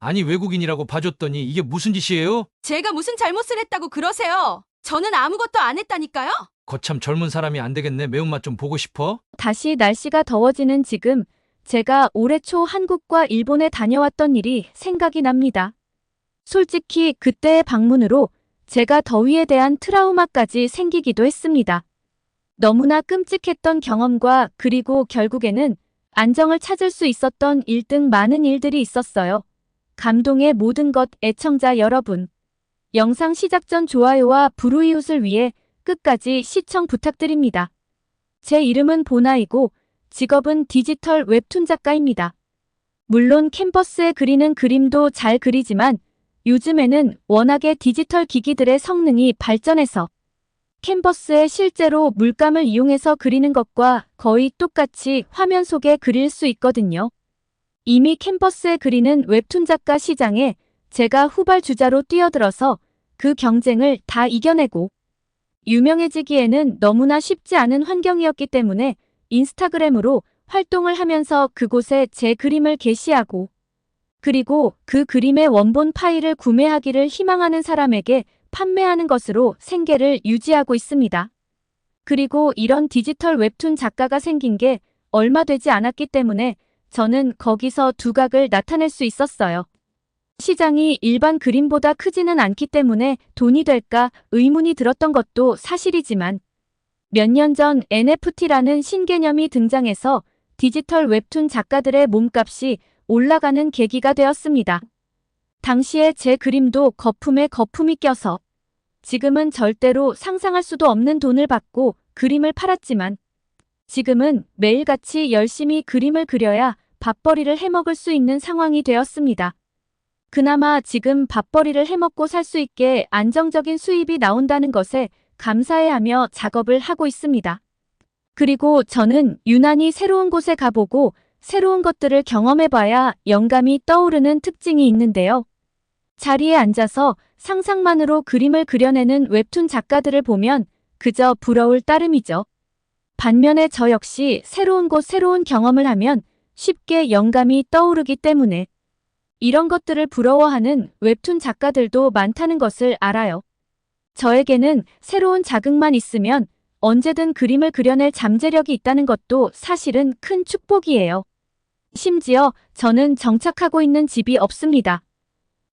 아니 외국인이라고 봐줬더니 이게 무슨 짓이에요? 제가 무슨 잘못을 했다고 그러세요? 저는 아무것도 안 했다니까요? 거참 젊은 사람이 안 되겠네. 매운맛 좀 보고 싶어? 다시 날씨가 더워지는 지금 제가 올해 초 한국과 일본에 다녀왔던 일이 생각이 납니다. 솔직히 그때의 방문으로 제가 더위에 대한 트라우마까지 생기기도 했습니다. 너무나 끔찍했던 경험과 그리고 결국에는 안정을 찾을 수 있었던 1등 많은 일들이 있었어요. 감동의 모든 것 애청자 여러분. 영상 시작 전 좋아요와 불우이웃을 위해 끝까지 시청 부탁드립니다. 제 이름은 보나이고 직업은 디지털 웹툰 작가입니다. 물론 캔버스에 그리는 그림도 잘 그리지만 요즘에는 워낙에 디지털 기기들의 성능이 발전해서 캔버스에 실제로 물감을 이용해서 그리는 것과 거의 똑같이 화면 속에 그릴 수 있거든요. 이미 캔버스에 그리는 웹툰 작가 시장에 제가 후발주자로 뛰어들어서 그 경쟁을 다 이겨내고 유명해지기에는 너무나 쉽지 않은 환경이었기 때문에 인스타그램으로 활동을 하면서 그곳에 제 그림을 게시하고 그리고 그 그림의 원본 파일을 구매하기를 희망하는 사람에게 판매하는 것으로 생계를 유지하고 있습니다. 그리고 이런 디지털 웹툰 작가가 생긴 게 얼마 되지 않았기 때문에 저는 거기서 두각을 나타낼 수 있었어요. 시장이 일반 그림보다 크지는 않기 때문에 돈이 될까 의문이 들었던 것도 사실이지만 몇 년 전 NFT라는 신개념이 등장해서 디지털 웹툰 작가들의 몸값이 올라가는 계기가 되었습니다. 당시에 제 그림도 거품에 거품이 껴서 지금은 절대로 상상할 수도 없는 돈을 받고 그림을 팔았지만 지금은 매일같이 열심히 그림을 그려야 밥벌이를 해먹을 수 있는 상황이 되었습니다. 그나마 지금 밥벌이를 해먹고 살 수 있게 안정적인 수입이 나온다는 것에 감사해하며 작업을 하고 있습니다. 그리고 저는 유난히 새로운 곳에 가보고 새로운 것들을 경험해봐야 영감이 떠오르는 특징이 있는데요. 자리에 앉아서 상상만으로 그림을 그려내는 웹툰 작가들을 보면 그저 부러울 따름이죠. 반면에 저 역시 새로운 곳 새로운 경험을 하면 쉽게 영감이 떠오르기 때문에 이런 것들을 부러워하는 웹툰 작가들도 많다는 것을 알아요. 저에게는 새로운 자극만 있으면 언제든 그림을 그려낼 잠재력이 있다는 것도 사실은 큰 축복이에요. 심지어 저는 정착하고 있는 집이 없습니다.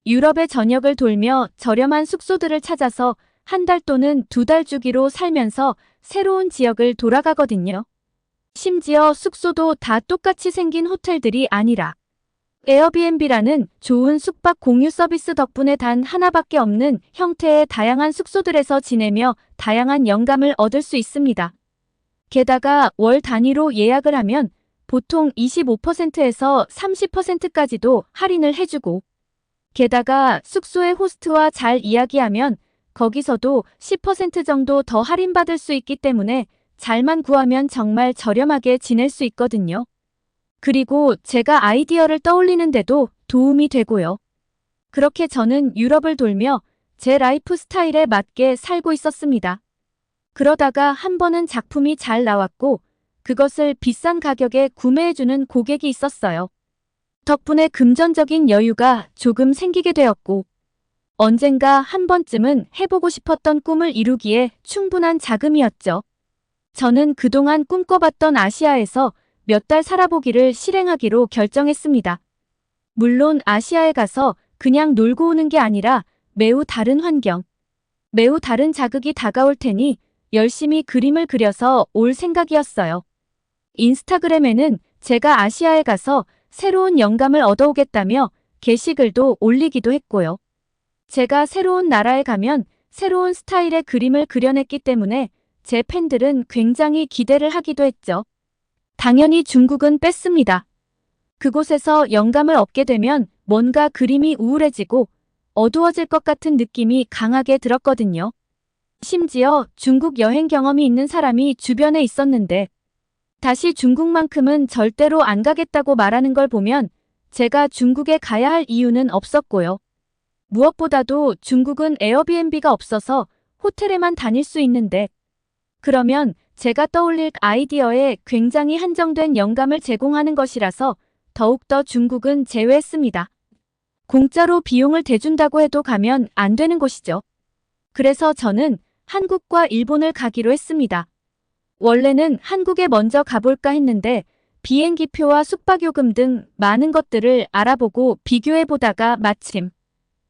유럽의 전역을 돌며 저렴한 숙소들을 찾아서 한 달 또는 2달 주기로 살면서 새로운 지역을 돌아가거든요. 심지어 숙소도 다 똑같이 생긴 호텔들이 아니라 에어비앤비라는 좋은 숙박 공유 서비스 덕분에 단 하나밖에 없는 형태의 다양한 숙소들에서 지내며 다양한 영감을 얻을 수 있습니다. 게다가 월 단위로 예약을 하면 보통 25%에서 30%까지도 할인을 해주고 게다가 숙소의 호스트와 잘 이야기하면 거기서도 10% 정도 더 할인받을 수 있기 때문에 잘만 구하면 정말 저렴하게 지낼 수 있거든요. 그리고 제가 아이디어를 떠올리는데도 도움이 되고요. 그렇게 저는 유럽을 돌며 제 라이프 스타일에 맞게 살고 있었습니다. 그러다가 한 번은 작품이 잘 나왔고 그것을 비싼 가격에 구매해주는 고객이 있었어요. 덕분에 금전적인 여유가 조금 생기게 되었고 언젠가 한 번쯤은 해보고 싶었던 꿈을 이루기에 충분한 자금이었죠. 저는 그동안 꿈꿔봤던 아시아에서 몇 달 살아보기를 실행하기로 결정했습니다. 물론 아시아에 가서 그냥 놀고 오는 게 아니라 매우 다른 환경, 매우 다른 자극이 다가올 테니 열심히 그림을 그려서 올 생각이었어요. 인스타그램에는 제가 아시아에 가서 새로운 영감을 얻어오겠다며 게시글도 올리기도 했고요. 제가 새로운 나라에 가면 새로운 스타일의 그림을 그려냈기 때문에 제 팬들은 굉장히 기대를 하기도 했죠. 당연히 중국은 뺐습니다. 그곳에서 영감을 얻게 되면 뭔가 그림이 우울해지고 어두워질 것 같은 느낌이 강하게 들었거든요. 심지어 중국 여행 경험이 있는 사람이 주변에 있었는데 다시 중국만큼은 절대로 안 가겠다고 말하는 걸 보면 제가 중국에 가야 할 이유는 없었고요. 무엇보다도 중국은 에어비앤비가 없어서 호텔에만 다닐 수 있는데 그러면 제가 떠올릴 아이디어에 굉장히 한정된 영감을 제공하는 것이라서 더욱더 중국은 제외했습니다. 공짜로 비용을 대준다고 해도 가면 안 되는 곳이죠. 그래서 저는 한국과 일본을 가기로 했습니다. 원래는 한국에 먼저 가볼까 했는데 비행기표와 숙박요금 등 많은 것들을 알아보고 비교해보다가 마침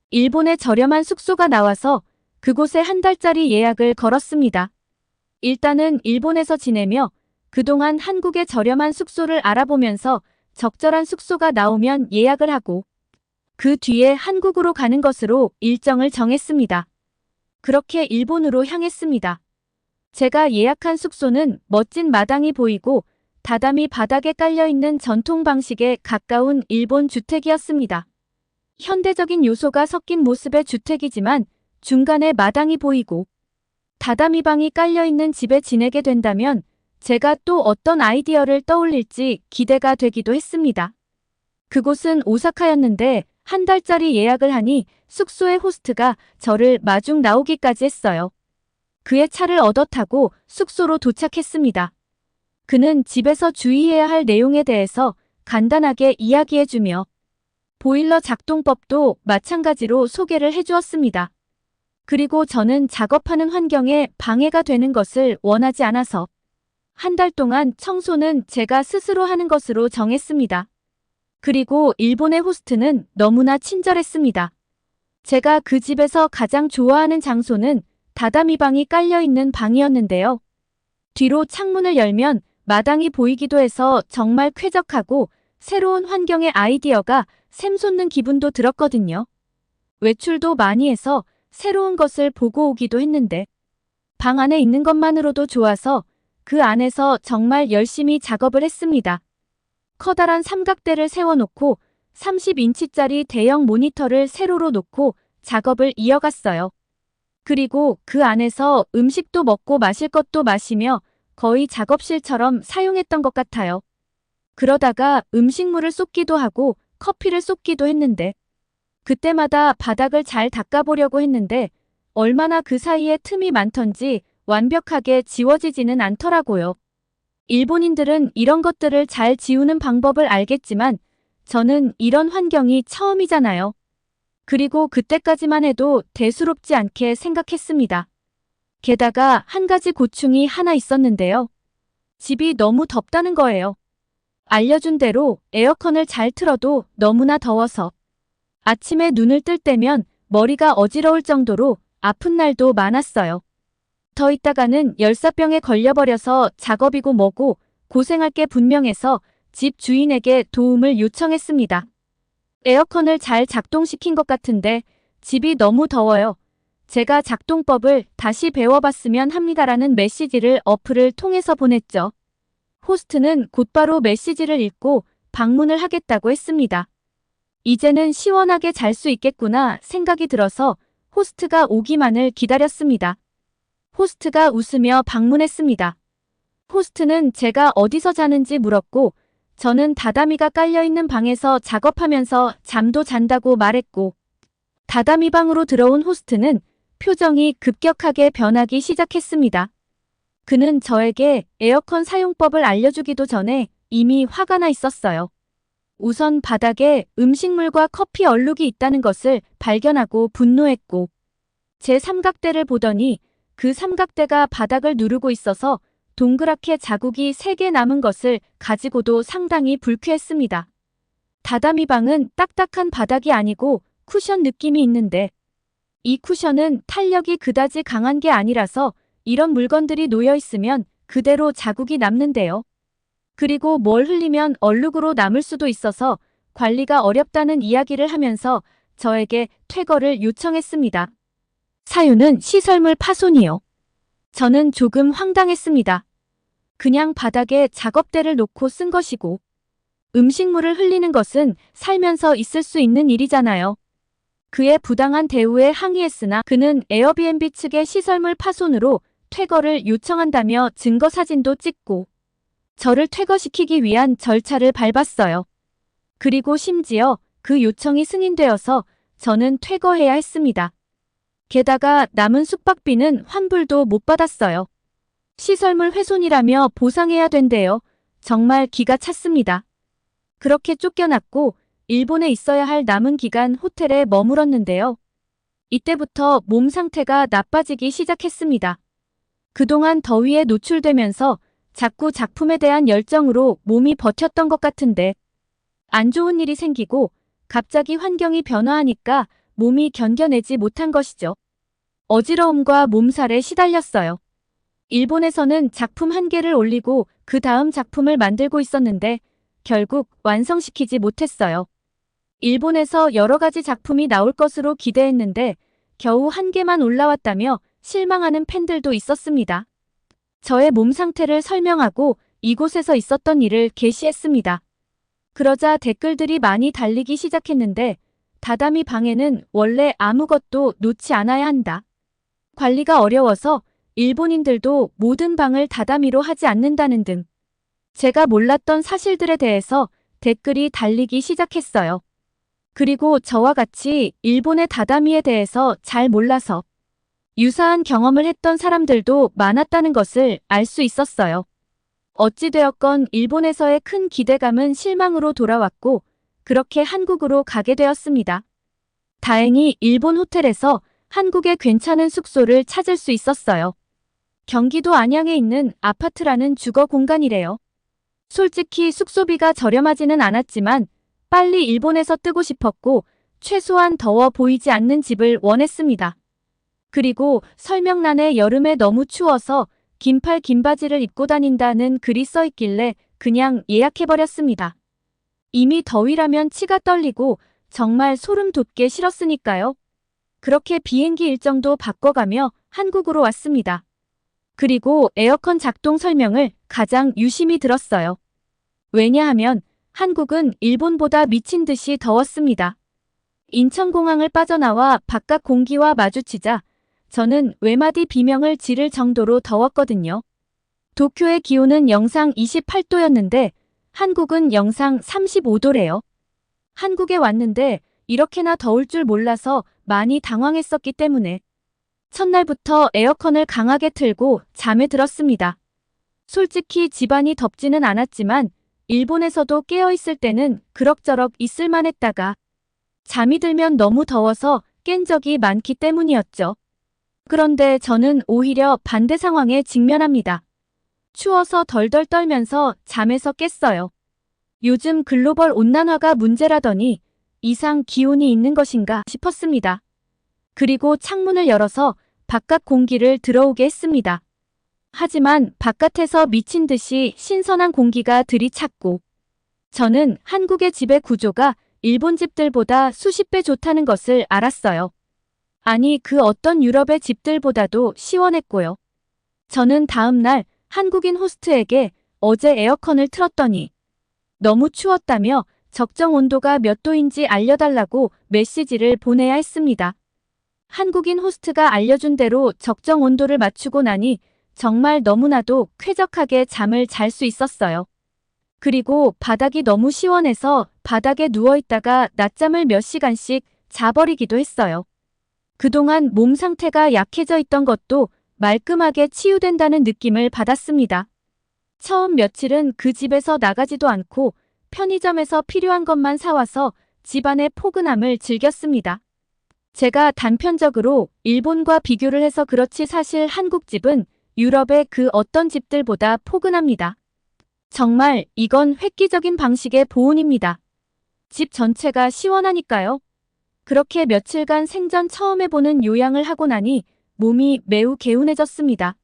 일본의 저렴한 숙소가 나와서 그곳에 한 달짜리 예약을 걸었습니다. 일단은 일본에서 지내며 그동안 한국의 저렴한 숙소를 알아보면서 적절한 숙소가 나오면 예약을 하고 그 뒤에 한국으로 가는 것으로 일정을 정했습니다. 그렇게 일본으로 향했습니다. 제가 예약한 숙소는 멋진 마당이 보이고 다다미 바닥에 깔려있는 전통 방식에 가까운 일본 주택이었습니다. 현대적인 요소가 섞인 모습의 주택이지만 중간에 마당이 보이고 다다미 방이 깔려있는 집에 지내게 된다면 제가 또 어떤 아이디어를 떠올릴지 기대가 되기도 했습니다. 그곳은 오사카였는데 한 달짜리 예약을 하니 숙소의 호스트가 저를 마중 나오기까지 했어요. 그의 차를 얻어 타고 숙소로 도착했습니다. 그는 집에서 주의해야 할 내용에 대해서 간단하게 이야기해주며 보일러 작동법도 마찬가지로 소개를 해주었습니다. 그리고 저는 작업하는 환경에 방해가 되는 것을 원하지 않아서 한 달 동안 청소는 제가 스스로 하는 것으로 정했습니다. 그리고 일본의 호스트는 너무나 친절했습니다. 제가 그 집에서 가장 좋아하는 장소는 다다미 방이 깔려있는 방이었는데요. 뒤로 창문을 열면 마당이 보이기도 해서 정말 쾌적하고 새로운 환경의 아이디어가 샘솟는 기분도 들었거든요. 외출도 많이 해서 새로운 것을 보고 오기도 했는데 방 안에 있는 것만으로도 좋아서 그 안에서 정말 열심히 작업을 했습니다. 커다란 삼각대를 세워놓고 30인치짜리 대형 모니터를 세로로 놓고 작업을 이어갔어요. 그리고 그 안에서 음식도 먹고 마실 것도 마시며 거의 작업실처럼 사용했던 것 같아요. 그러다가 음식물을 쏟기도 하고 커피를 쏟기도 했는데 그때마다 바닥을 잘 닦아보려고 했는데 얼마나 그 사이에 틈이 많던지 완벽하게 지워지지는 않더라고요. 일본인들은 이런 것들을 잘 지우는 방법을 알겠지만 저는 이런 환경이 처음이잖아요. 그리고 그때까지만 해도 대수롭지 않게 생각했습니다. 게다가 한 가지 고충이 하나 있었는데요. 집이 너무 덥다는 거예요. 알려준 대로 에어컨을 잘 틀어도 너무나 더워서 아침에 눈을 뜰 때면 머리가 어지러울 정도로 아픈 날도 많았어요. 더 있다가는 열사병에 걸려버려서 작업이고 뭐고 고생할 게 분명해서 집 주인에게 도움을 요청했습니다. 에어컨을 잘 작동시킨 것 같은데 집이 너무 더워요. 제가 작동법을 다시 배워봤으면 합니다라는 메시지를 어플을 통해서 보냈죠. 호스트는 곧바로 메시지를 읽고 방문을 하겠다고 했습니다. 이제는 시원하게 잘 수 있겠구나 생각이 들어서 호스트가 오기만을 기다렸습니다. 호스트가 웃으며 방문했습니다. 호스트는 제가 어디서 자는지 물었고 저는 다다미가 깔려있는 방에서 작업하면서 잠도 잔다고 말했고 다다미 방으로 들어온 호스트는 표정이 급격하게 변하기 시작했습니다. 그는 저에게 에어컨 사용법을 알려주기도 전에 이미 화가 나 있었어요. 우선 바닥에 음식물과 커피 얼룩이 있다는 것을 발견하고 분노했고 제 삼각대를 보더니 그 삼각대가 바닥을 누르고 있어서 동그랗게 자국이 3개 남은 것을 가지고도 상당히 불쾌했습니다. 다다미 방은 딱딱한 바닥이 아니고 쿠션 느낌이 있는데 이 쿠션은 탄력이 그다지 강한 게 아니라서 이런 물건들이 놓여 있으면 그대로 자국이 남는데요. 그리고 뭘 흘리면 얼룩으로 남을 수도 있어서 관리가 어렵다는 이야기를 하면서 저에게 퇴거를 요청했습니다. 사유는 시설물 파손이요. 저는 조금 황당했습니다. 그냥 바닥에 작업대를 놓고 쓴 것이고 음식물을 흘리는 것은 살면서 있을 수 있는 일이잖아요. 그의 부당한 대우에 항의했으나 그는 에어비앤비 측의 시설물 파손으로 퇴거를 요청한다며 증거 사진도 찍고 저를 퇴거시키기 위한 절차를 밟았어요. 그리고 심지어 그 요청이 승인되어서 저는 퇴거해야 했습니다. 게다가 남은 숙박비는 환불도 못 받았어요. 시설물 훼손이라며 보상해야 된대요. 정말 기가 찼습니다. 그렇게 쫓겨났고 일본에 있어야 할 남은 기간 호텔에 머물었는데요. 이때부터 몸 상태가 나빠지기 시작했습니다. 그동안 더위에 노출되면서 자꾸 작품에 대한 열정으로 몸이 버텼던 것 같은데 안 좋은 일이 생기고 갑자기 환경이 변화하니까 몸이 견뎌내지 못한 것이죠. 어지러움과 몸살에 시달렸어요. 일본에서는 작품 한 개를 올리고 그 다음 작품을 만들고 있었는데 결국 완성시키지 못했어요. 일본에서 여러 가지 작품이 나올 것으로 기대했는데 겨우 한 개만 올라왔다며 실망하는 팬들도 있었습니다. 저의 몸 상태를 설명하고 이곳에서 있었던 일을 게시했습니다. 그러자 댓글들이 많이 달리기 시작했는데 다다미 방에는 원래 아무것도 놓지 않아야 한다. 관리가 어려워서 일본인들도 모든 방을 다다미로 하지 않는다는 등 제가 몰랐던 사실들에 대해서 댓글이 달리기 시작했어요. 그리고 저와 같이 일본의 다다미에 대해서 잘 몰라서 유사한 경험을 했던 사람들도 많았다는 것을 알 수 있었어요. 어찌되었건 일본에서의 큰 기대감은 실망으로 돌아왔고 그렇게 한국으로 가게 되었습니다. 다행히 일본 호텔에서 한국의 괜찮은 숙소를 찾을 수 있었어요. 경기도 안양에 있는 아파트라는 주거 공간이래요. 솔직히 숙소비가 저렴하지는 않았지만 빨리 일본에서 뜨고 싶었고 최소한 더워 보이지 않는 집을 원했습니다. 그리고 설명란에 여름에 너무 추워서 긴팔 긴 바지를 입고 다닌다는 글이 써있길래 그냥 예약해버렸습니다. 이미 더위라면 치가 떨리고 정말 소름 돋게 싫었으니까요. 그렇게 비행기 일정도 바꿔가며 한국으로 왔습니다. 그리고 에어컨 작동 설명을 가장 유심히 들었어요. 왜냐하면 한국은 일본보다 미친 듯이 더웠습니다. 인천공항을 빠져나와 바깥 공기와 마주치자 저는 외마디 비명을 지를 정도로 더웠거든요. 도쿄의 기온은 영상 28도였는데 한국은 영상 35도래요. 한국에 왔는데 이렇게나 더울 줄 몰라서 많이 당황했었기 때문에 첫날부터 에어컨을 강하게 틀고 잠에 들었습니다. 솔직히 집안이 덥지는 않았지만 일본에서도 깨어있을 때는 그럭저럭 있을만 했다가 잠이 들면 너무 더워서 깬 적이 많기 때문이었죠. 그런데 저는 오히려 반대 상황에 직면합니다. 추워서 덜덜 떨면서 잠에서 깼어요. 요즘 글로벌 온난화가 문제라더니 이상 기온이 있는 것인가 싶었습니다. 그리고 창문을 열어서 바깥 공기를 들어오게 했습니다. 하지만 바깥에서 미친 듯이 신선한 공기가 들이찼고 저는 한국의 집의 구조가 일본 집들보다 수십 배 좋다는 것을 알았어요. 아니 그 어떤 유럽의 집들보다도 시원했고요. 저는 다음 날 한국인 호스트에게 어제 에어컨을 틀었더니 너무 추웠다며 적정 온도가 몇 도인지 알려달라고 메시지를 보내야 했습니다. 한국인 호스트가 알려준 대로 적정 온도를 맞추고 나니 정말 너무나도 쾌적하게 잠을 잘 수 있었어요. 그리고 바닥이 너무 시원해서 바닥에 누워있다가 낮잠을 몇 시간씩 자버리기도 했어요. 그동안 몸 상태가 약해져 있던 것도 말끔하게 치유된다는 느낌을 받았습니다. 처음 며칠은 그 집에서 나가지도 않고 편의점에서 필요한 것만 사와서 집안의 포근함을 즐겼습니다. 제가 단편적으로 일본과 비교를 해서 그렇지 사실 한국 집은 유럽의 그 어떤 집들보다 포근합니다. 정말 이건 획기적인 방식의 보온입니다. 집 전체가 시원하니까요. 그렇게 며칠간 생전 처음 해보는 요양을 하고 나니 몸이 매우 개운해졌습니다.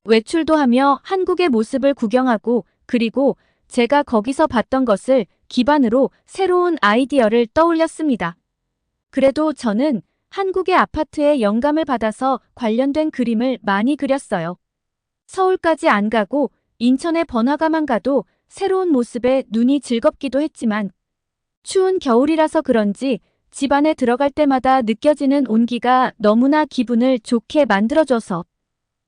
외출도 하며 한국의 모습을 구경하고 그리고 제가 거기서 봤던 것을 기반으로 새로운 아이디어를 떠올렸습니다. 그래도 저는 한국의 아파트에 영감을 받아서 관련된 그림을 많이 그렸어요. 서울까지 안 가고 인천의 번화가만 가도 새로운 모습에 눈이 즐겁기도 했지만 추운 겨울이라서 그런지 집 안에 들어갈 때마다 느껴지는 온기가 너무나 기분을 좋게 만들어줘서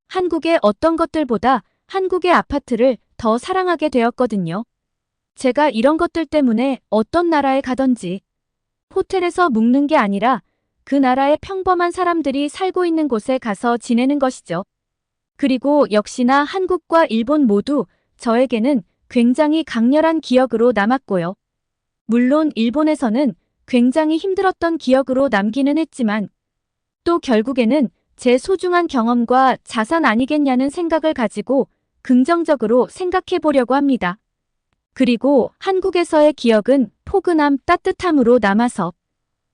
한국의 어떤 것들보다 한국의 아파트를 더 사랑하게 되었거든요. 제가 이런 것들 때문에 어떤 나라에 가든지 호텔에서 묵는 게 아니라 그 나라의 평범한 사람들이 살고 있는 곳에 가서 지내는 것이죠. 그리고 역시나 한국과 일본 모두 저에게는 굉장히 강렬한 기억으로 남았고요. 물론 일본에서는 굉장히 힘들었던 기억으로 남기는 했지만 또 결국에는 제 소중한 경험과 자산 아니겠냐는 생각을 가지고 긍정적으로 생각해 보려고 합니다. 그리고 한국에서의 기억은 포근함, 따뜻함으로 남아서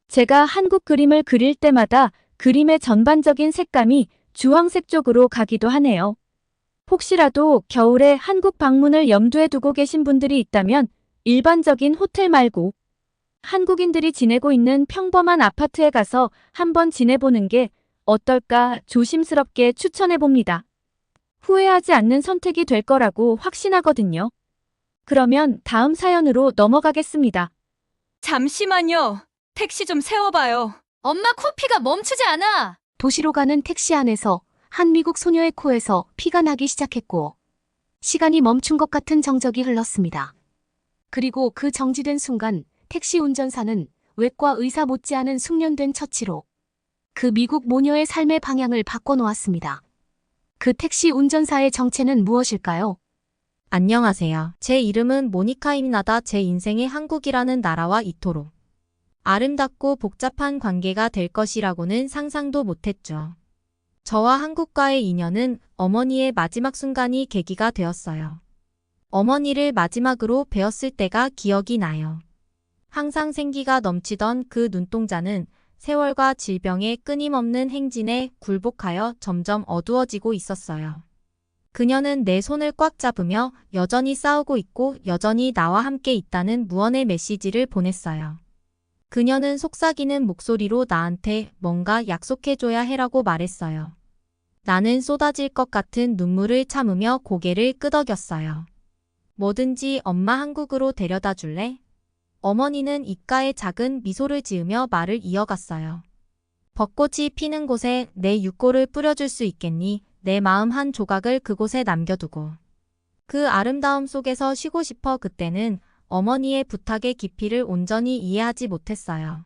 제가 한국 그림을 그릴 때마다 그림의 전반적인 색감이 주황색 쪽으로 가기도 하네요. 혹시라도 겨울에 한국 방문을 염두에 두고 계신 분들이 있다면 일반적인 호텔 말고 한국인들이 지내고 있는 평범한 아파트에 가서 한번 지내보는 게 어떨까 조심스럽게 추천해 봅니다. 후회하지 않는 선택이 될 거라고 확신하거든요. 그러면 다음 사연으로 넘어가겠습니다. 잠시만요. 택시 좀 세워봐요. 엄마 코피가 멈추지 않아. 도시로 가는 택시 안에서 한 미국 소녀의 코에서 피가 나기 시작했고 시간이 멈춘 것 같은 정적이 흘렀습니다. 그리고 그 정지된 순간 택시 운전사는 외과 의사 못지않은 숙련된 처치로 그 미국 모녀의 삶의 방향을 바꿔놓았습니다. 그 택시 운전사의 정체는 무엇일까요? 안녕하세요. 제 이름은 모니카입니다. 제 인생의 한국이라는 나라와 이토록 아름답고 복잡한 관계가 될 것이라고는 상상도 못했죠. 저와 한국과의 인연은 어머니의 마지막 순간이 계기가 되었어요. 어머니를 마지막으로 뵈었을 때가 기억이 나요. 항상 생기가 넘치던 그 눈동자는 세월과 질병의 끊임없는 행진에 굴복하여 점점 어두워지고 있었어요. 그녀는 내 손을 꽉 잡으며 여전히 싸우고 있고 여전히 나와 함께 있다는 무언의 메시지를 보냈어요. 그녀는 속삭이는 목소리로 나한테 뭔가 약속해줘야 해라고 말했어요. 나는 쏟아질 것 같은 눈물을 참으며 고개를 끄덕였어요. 뭐든지 엄마 한국으로 데려다 줄래? 어머니는 입가에 작은 미소를 지으며 말을 이어갔어요. 벚꽃이 피는 곳에 내 육골을 뿌려줄 수 있겠니? 내 마음 한 조각을 그곳에 남겨두고. 그 아름다움 속에서 쉬고 싶어. 그때는 어머니의 부탁의 깊이를 온전히 이해하지 못했어요.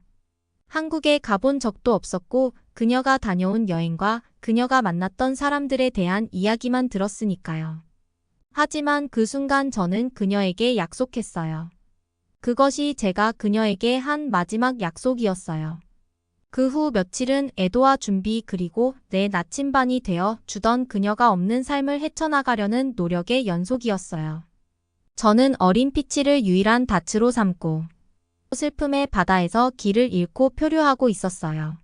한국에 가본 적도 없었고 그녀가 다녀온 여행과 그녀가 만났던 사람들에 대한 이야기만 들었으니까요. 하지만 그 순간 저는 그녀에게 약속했어요. 그것이 제가 그녀에게 한 마지막 약속이었어요. 그 후 며칠은 애도와 준비 그리고 내 나침반이 되어 주던 그녀가 없는 삶을 헤쳐나가려는 노력의 연속이었어요. 저는 어린 피치를 유일한 닻으로 삼고 슬픔의 바다에서 길을 잃고 표류하고 있었어요.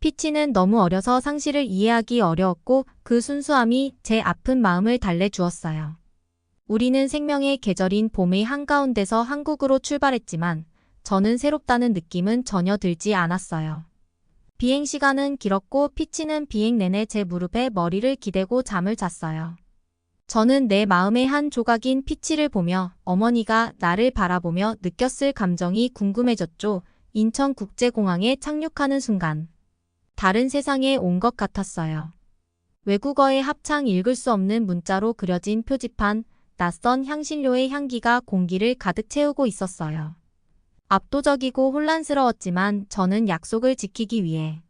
피치는 너무 어려서 상실을 이해하기 어려웠고 그 순수함이 제 아픈 마음을 달래주었어요. 우리는 생명의 계절인 봄의 한가운데서 한국으로 출발했지만 저는 새롭다는 느낌은 전혀 들지 않았어요. 비행 시간은 길었고 피치는 비행 내내 제 무릎에 머리를 기대고 잠을 잤어요. 저는 내 마음의 한 조각인 피치를 보며 어머니가 나를 바라보며 느꼈을 감정이 궁금해졌죠. 인천국제공항에 착륙하는 순간 다른 세상에 온 것 같았어요. 외국어의 합창 읽을 수 없는 문자로 그려진 표지판, 낯선 향신료의 향기가 공기를 가득 채우고 있었어요. 압도적이고 혼란스러웠지만 저는 약속을 지키기 위해,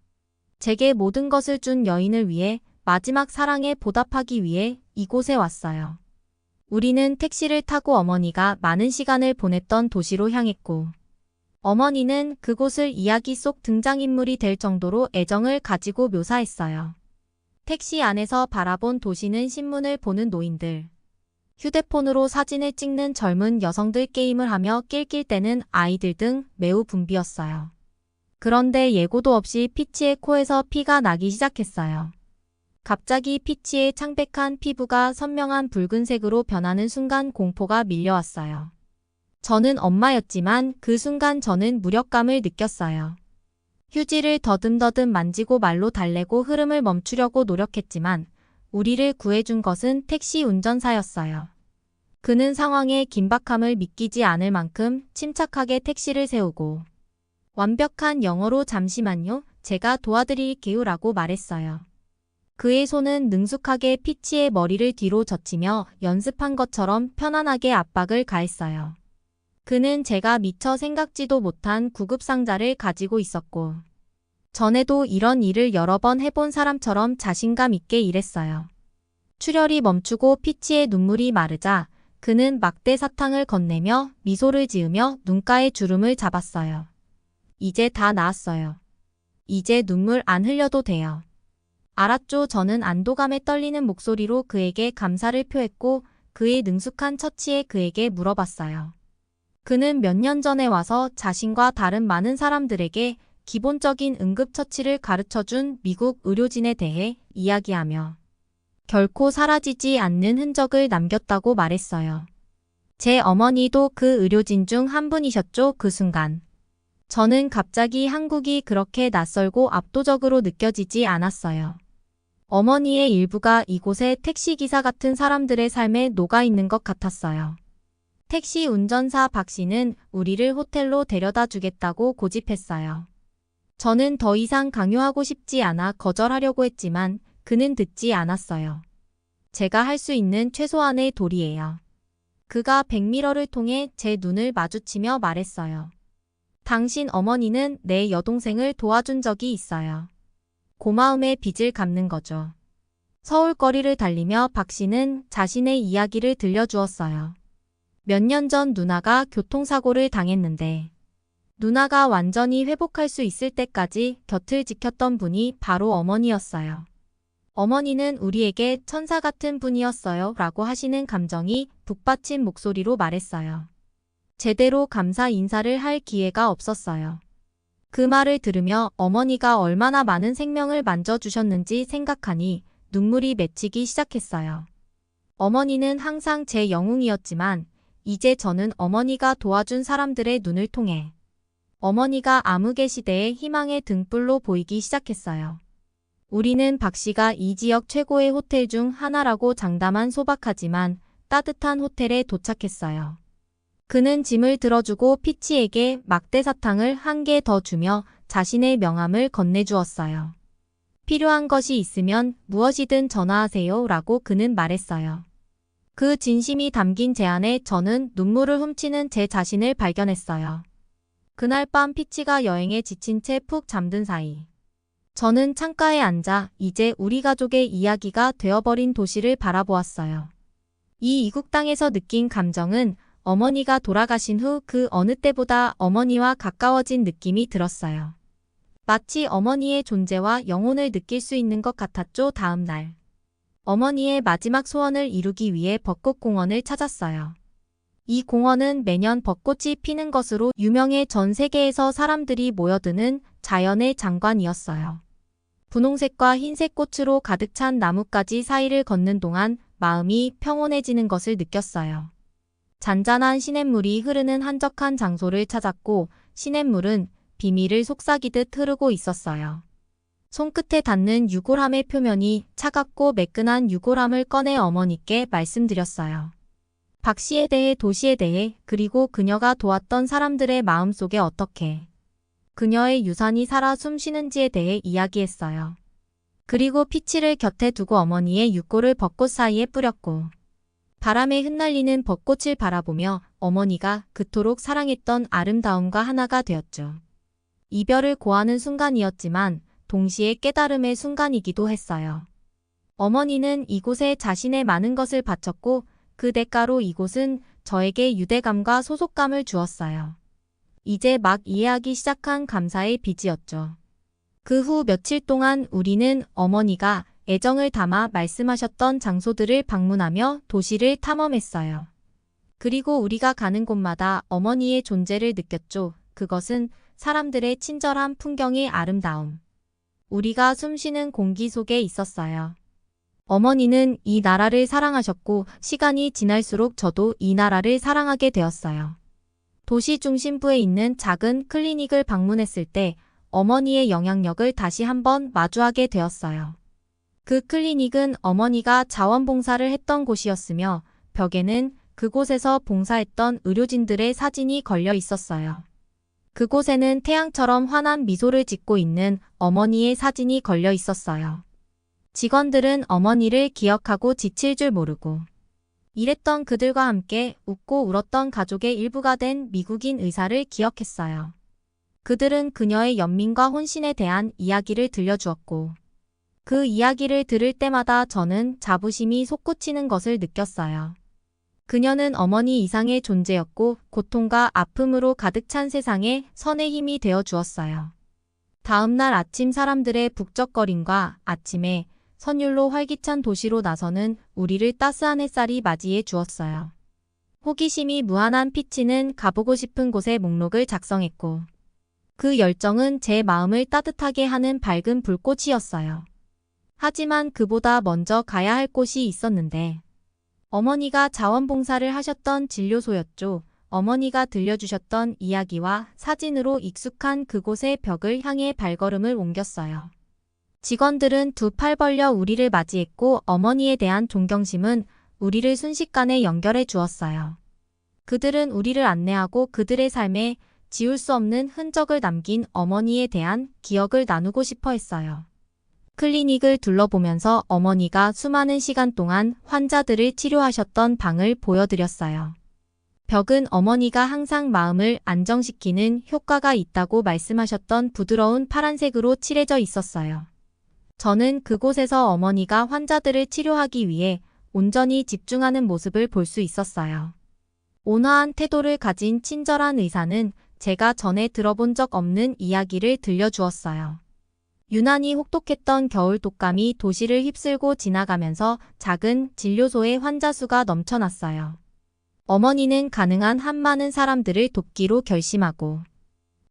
제게 모든 것을 준 여인을 위해, 마지막 사랑에 보답하기 위해 이곳에 왔어요. 우리는 택시를 타고 어머니가 많은 시간을 보냈던 도시로 향했고, 어머니는 그곳을 이야기 속 등장인물이 될 정도로 애정을 가지고 묘사했어요. 택시 안에서 바라본 도시는 신문을 보는 노인들, 휴대폰으로 사진을 찍는 젊은 여성들, 게임을 하며 낄낄대는 아이들 등 매우 붐비었어요. 그런데 예고도 없이 피치의 코에서 피가 나기 시작했어요. 갑자기 피치의 창백한 피부가 선명한 붉은색으로 변하는 순간 공포가 밀려왔어요. 저는 엄마였지만 그 순간 저는 무력감을 느꼈어요. 휴지를 더듬더듬 만지고 말로 달래고 흐름을 멈추려고 노력했지만 우리를 구해준 것은 택시 운전사였어요. 그는 상황의 긴박함을 믿기지 않을 만큼 침착하게 택시를 세우고 완벽한 영어로 잠시만요, 제가 도와드릴게요라고 말했어요. 그의 손은 능숙하게 피치의 머리를 뒤로 젖히며 연습한 것처럼 편안하게 압박을 가했어요. 그는 제가 미처 생각지도 못한 구급상자를 가지고 있었고 전에도 이런 일을 여러 번 해본 사람처럼 자신감 있게 일했어요. 출혈이 멈추고 피치의 눈물이 마르자 그는 막대 사탕을 건네며 미소를 지으며 눈가에 주름을 잡았어요. 이제 다 나았어요. 이제 눈물 안 흘려도 돼요. 알았죠. 저는 안도감에 떨리는 목소리로 그에게 감사를 표했고 그의 능숙한 처치에 그에게 물어봤어요. 그는 몇 년 전에 와서 자신과 다른 많은 사람들에게 기본적인 응급처치를 가르쳐준 미국 의료진에 대해 이야기하며 결코 사라지지 않는 흔적을 남겼다고 말했어요. 제 어머니도 그 의료진 중 한 분이셨죠. 그 순간. 저는 갑자기 한국이 그렇게 낯설고 압도적으로 느껴지지 않았어요. 어머니의 일부가 이곳의 택시기사 같은 사람들의 삶에 녹아있는 것 같았어요. 택시 운전사 박 씨는 우리를 호텔로 데려다 주겠다고 고집했어요. 저는 더 이상 강요하고 싶지 않아 거절하려고 했지만 그는 듣지 않았어요. 제가 할 수 있는 최소한의 도리예요. 그가 백미러를 통해 제 눈을 마주치며 말했어요. 당신 어머니는 내 여동생을 도와준 적이 있어요. 고마움의 빚을 갚는 거죠. 서울거리를 달리며 박 씨는 자신의 이야기를 들려주었어요. 몇 년 전 누나가 교통사고를 당했는데 누나가 완전히 회복할 수 있을 때까지 곁을 지켰던 분이 바로 어머니였어요. 어머니는 우리에게 천사 같은 분이었어요 라고 하시는 감정이 북받친 목소리로 말했어요. 제대로 감사 인사를 할 기회가 없었어요. 그 말을 들으며 어머니가 얼마나 많은 생명을 만져주셨는지 생각하니 눈물이 맺히기 시작했어요. 어머니는 항상 제 영웅이었지만 이제 저는 어머니가 도와준 사람들의 눈을 통해 어머니가 암흑의 시대의 희망의 등불로 보이기 시작했어요. 우리는 박 씨가 이 지역 최고의 호텔 중 하나라고 장담한 소박하지만 따뜻한 호텔에 도착했어요. 그는 짐을 들어주고 피치에게 막대 사탕을 한 개 더 주며 자신의 명함을 건네주었어요. 필요한 것이 있으면 무엇이든 전화하세요 라고 그는 말했어요. 그 진심이 담긴 제안에 저는 눈물을 훔치는 제 자신을 발견했어요. 그날 밤 피치가 여행에 지친 채 푹 잠든 사이 저는 창가에 앉아 이제 우리 가족의 이야기가 되어버린 도시를 바라보았어요. 이 이국 땅에서 느낀 감정은 어머니가 돌아가신 후 그 어느 때보다 어머니와 가까워진 느낌이 들었어요. 마치 어머니의 존재와 영혼을 느낄 수 있는 것 같았죠. 다음 날. 어머니의 마지막 소원을 이루기 위해 벚꽃공원을 찾았어요. 이 공원은 매년 벚꽃이 피는 것으로 유명해 전 세계에서 사람들이 모여드는 자연의 장관이었어요. 분홍색과 흰색 꽃으로 가득 찬 나뭇가지 사이를 걷는 동안 마음이 평온해지는 것을 느꼈어요. 잔잔한 시냇물이 흐르는 한적한 장소를 찾았고 시냇물은 비밀을 속삭이듯 흐르고 있었어요. 손끝에 닿는 유골함의 표면이 차갑고 매끈한 유골함을 꺼내 어머니께 말씀드렸어요. 박 씨에 대해, 도시에 대해, 그리고 그녀가 도왔던 사람들의 마음속에 어떻게 그녀의 유산이 살아 숨쉬는지에 대해 이야기했어요. 그리고 피치를 곁에 두고 어머니의 육골을 벚꽃 사이에 뿌렸고 바람에 흩날리는 벚꽃을 바라보며 어머니가 그토록 사랑했던 아름다움과 하나가 되었죠. 이별을 고하는 순간이었지만 동시에 깨달음의 순간이기도 했어요. 어머니는 이곳에 자신의 많은 것을 바쳤고 그 대가로 이곳은 저에게 유대감과 소속감을 주었어요. 이제 막 이해하기 시작한 감사의 빚이었죠. 그 후 며칠 동안 우리는 어머니가 애정을 담아 말씀하셨던 장소들을 방문하며 도시를 탐험했어요. 그리고 우리가 가는 곳마다 어머니의 존재를 느꼈죠. 그것은 사람들의 친절한 풍경의 아름다움. 우리가 숨쉬는 공기 속에 있었어요. 어머니는 이 나라를 사랑하셨고 시간이 지날수록 저도 이 나라를 사랑하게 되었어요. 도시 중심부에 있는 작은 클리닉을 방문했을 때 어머니의 영향력을 다시 한번 마주하게 되었어요. 그 클리닉은 어머니가 자원봉사를 했던 곳이었으며 벽에는 그곳에서 봉사했던 의료진들의 사진이 걸려 있었어요. 그곳에는 태양처럼 환한 미소를 짓고 있는 어머니의 사진이 걸려 있었어요. 직원들은 어머니를 기억하고 지칠 줄 모르고 일했던 그들과 함께 웃고 울었던 가족의 일부가 된 미국인 의사를 기억했어요. 그들은 그녀의 연민과 혼신에 대한 이야기를 들려주었고 그 이야기를 들을 때마다 저는 자부심이 솟구치는 것을 느꼈어요. 그녀는 어머니 이상의 존재였고 고통과 아픔으로 가득 찬 세상에 선의 힘이 되어 주었어요. 다음 날 아침 사람들의 북적거림과 아침에 선율로 활기찬 도시로 나서는 우리를 따스한 햇살이 맞이해 주었어요. 호기심이 무한한 피치는 가보고 싶은 곳의 목록을 작성했고 그 열정은 제 마음을 따뜻하게 하는 밝은 불꽃이었어요. 하지만 그보다 먼저 가야 할 곳이 있었는데 어머니가 자원봉사를 하셨던 진료소였죠. 어머니가 들려주셨던 이야기와 사진으로 익숙한 그곳의 벽을 향해 발걸음을 옮겼어요. 직원들은 두 팔 벌려 우리를 맞이했고 어머니에 대한 존경심은 우리를 순식간에 연결해 주었어요. 그들은 우리를 안내하고 그들의 삶에 지울 수 없는 흔적을 남긴 어머니에 대한 기억을 나누고 싶어 했어요. 클리닉을 둘러보면서 어머니가 수많은 시간 동안 환자들을 치료하셨던 방을 보여드렸어요. 벽은 어머니가 항상 마음을 안정시키는 효과가 있다고 말씀하셨던 부드러운 파란색으로 칠해져 있었어요. 저는 그곳에서 어머니가 환자들을 치료하기 위해 온전히 집중하는 모습을 볼 수 있었어요. 온화한 태도를 가진 친절한 의사는 제가 전에 들어본 적 없는 이야기를 들려주었어요. 유난히 혹독했던 겨울 독감이 도시를 휩쓸고 지나가면서 작은 진료소의 환자 수가 넘쳐났어요. 어머니는 가능한 한 많은 사람들을 돕기로 결심하고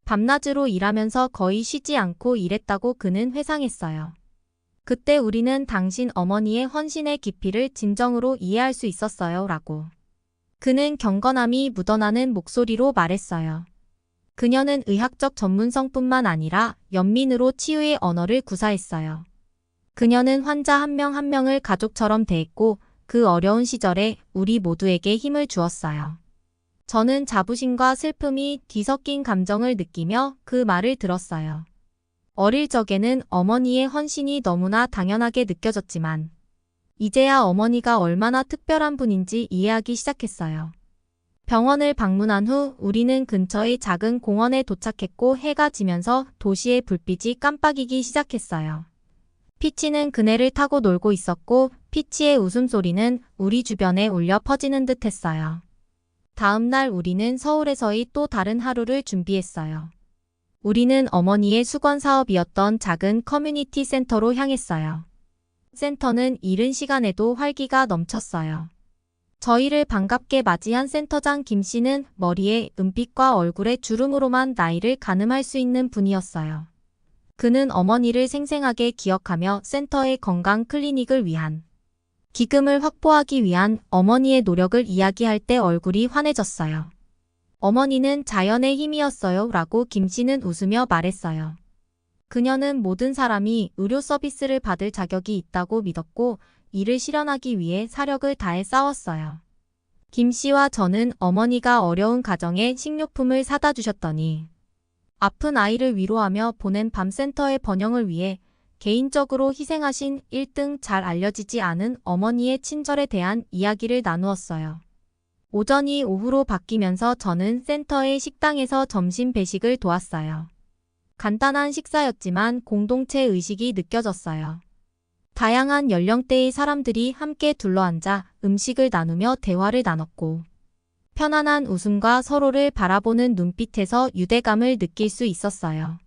밤낮으로 일하면서 거의 쉬지 않고 일했다고 그는 회상했어요. 그때 우리는 당신 어머니의 헌신의 깊이를 진정으로 이해할 수 있었어요. 라고. 그는 경건함이 묻어나는 목소리로 말했어요. 그녀는 의학적 전문성뿐만 아니라 연민으로 치유의 언어를 구사했어요. 그녀는 환자 한 명 한 명을 가족처럼 대했고 그 어려운 시절에 우리 모두에게 힘을 주었어요. 저는 자부심과 슬픔이 뒤섞인 감정을 느끼며 그 말을 들었어요. 어릴 적에는 어머니의 헌신이 너무나 당연하게 느껴졌지만 이제야 어머니가 얼마나 특별한 분인지 이해하기 시작했어요. 병원을 방문한 후 우리는 근처의 작은 공원에 도착했고 해가 지면서 도시의 불빛이 깜빡이기 시작했어요. 피치는 그네를 타고 놀고 있었고 피치의 웃음소리는 우리 주변에 울려 퍼지는 듯 했어요. 다음 날 우리는 서울에서의 또 다른 하루를 준비했어요. 우리는 어머니의 수건 사업이었던 작은 커뮤니티 센터로 향했어요. 센터는 이른 시간에도 활기가 넘쳤어요. 저희를 반갑게 맞이한 센터장 김 씨는 머리에 은빛과 얼굴에 주름으로만 나이를 가늠할 수 있는 분이었어요. 그는 어머니를 생생하게 기억하며 센터의 건강 클리닉을 위한 기금을 확보하기 위한 어머니의 노력을 이야기할 때 얼굴이 환해졌어요. 어머니는 자연의 힘이었어요. 라고 김 씨는 웃으며 말했어요. 그녀는 모든 사람이 의료 서비스를 받을 자격이 있다고 믿었고 이를 실현하기 위해 사력을 다해 싸웠어요. 김 씨와 저는 어머니가 어려운 가정에 식료품을 사다 주셨더니 아픈 아이를 위로하며 보낸 밤센터의 번영을 위해 개인적으로 희생하신 1등 잘 알려지지 않은 어머니의 친절에 대한 이야기를 나누었어요. 오전이 오후로 바뀌면서 저는 센터의 식당에서 점심 배식을 도왔어요. 간단한 식사였지만 공동체 의식이 느껴졌어요. 다양한 연령대의 사람들이 함께 둘러앉아 음식을 나누며 대화를 나눴고 편안한 웃음과 서로를 바라보는 눈빛에서 유대감을 느낄 수 있었어요.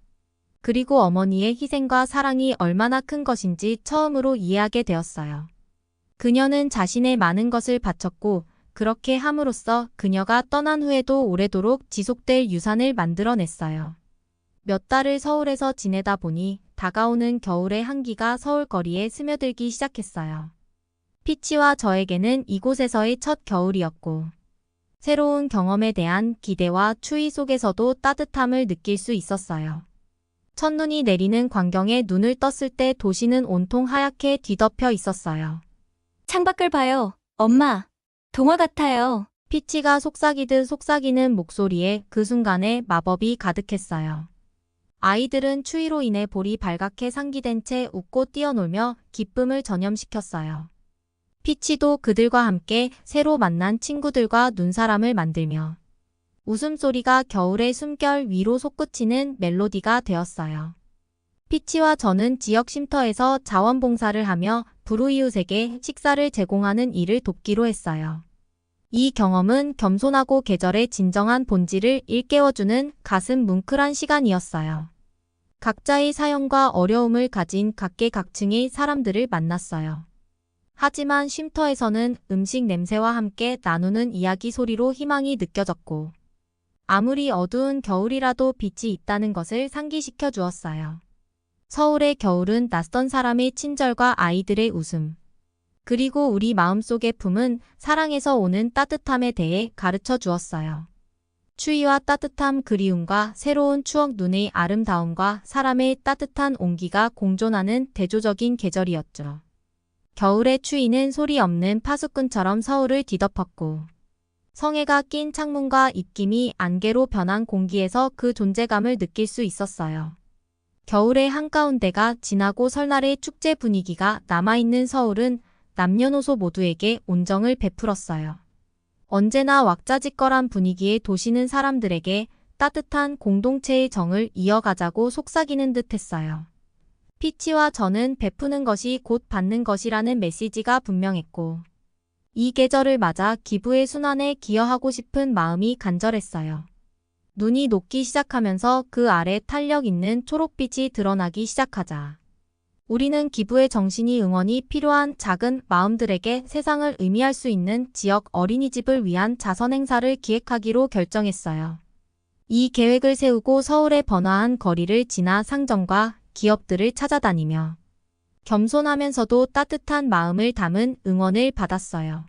그리고 어머니의 희생과 사랑이 얼마나 큰 것인지 처음으로 이해하게 되었어요. 그녀는 자신의 많은 것을 바쳤고 그렇게 함으로써 그녀가 떠난 후에도 오래도록 지속될 유산을 만들어냈어요. 몇 달을 서울에서 지내다 보니 다가오는 겨울의 한기가 서울 거리에 스며들기 시작했어요. 피치와 저에게는 이곳에서의 첫 겨울이었고 새로운 경험에 대한 기대와 추위 속에서도 따뜻함을 느낄 수 있었어요. 첫눈이 내리는 광경에 눈을 떴을 때 도시는 온통 하얗게 뒤덮여 있었어요. 창밖을 봐요. 엄마. 동화 같아요. 피치가 속삭이듯 속삭이는 목소리에 그 순간에 마법이 가득했어요. 아이들은 추위로 인해 볼이 발갛게 상기된 채 웃고 뛰어놀며 기쁨을 전염시켰어요. 피치도 그들과 함께 새로 만난 친구들과 눈사람을 만들며 웃음소리가 겨울의 숨결 위로 솟구치는 멜로디가 되었어요. 피치와 저는 지역 쉼터에서 자원봉사를 하며 불우이웃에게 식사를 제공하는 일을 돕기로 했어요. 이 경험은 겸손하고 계절의 진정한 본질을 일깨워주는 가슴 뭉클한 시간이었어요. 각자의 사연과 어려움을 가진 각계각층의 사람들을 만났어요. 하지만 쉼터에서는 음식 냄새와 함께 나누는 이야기 소리로 희망이 느껴졌고, 아무리 어두운 겨울이라도 빛이 있다는 것을 상기시켜 주었어요. 서울의 겨울은 낯선 사람의 친절과 아이들의 웃음, 그리고 우리 마음속에 품은 사랑에서 오는 따뜻함에 대해 가르쳐 주었어요. 추위와 따뜻함, 그리움과 새로운 추억, 눈의 아름다움과 사람의 따뜻한 온기가 공존하는 대조적인 계절이었죠. 겨울의 추위는 소리 없는 파수꾼처럼 서울을 뒤덮었고, 성에가 낀 창문과 입김이 안개로 변한 공기에서 그 존재감을 느낄 수 있었어요. 겨울의 한가운데가 지나고 설날의 축제 분위기가 남아있는 서울은 남녀노소 모두에게 온정을 베풀었어요. 언제나 왁자지껄한 분위기의 도시는 사람들에게 따뜻한 공동체의 정을 이어가자고 속삭이는 듯 했어요. 피치와 저는 베푸는 것이 곧 받는 것이라는 메시지가 분명했고, 이 계절을 맞아 기부의 순환에 기여하고 싶은 마음이 간절했어요. 눈이 녹기 시작하면서 그 아래 탄력 있는 초록빛이 드러나기 시작하자, 우리는 기부의 정신이 응원이 필요한 작은 마음들에게 세상을 의미할 수 있는 지역 어린이집을 위한 자선 행사를 기획하기로 결정했어요. 이 계획을 세우고 서울의 번화한 거리를 지나 상점과 기업들을 찾아다니며 겸손하면서도 따뜻한 마음을 담은 응원을 받았어요.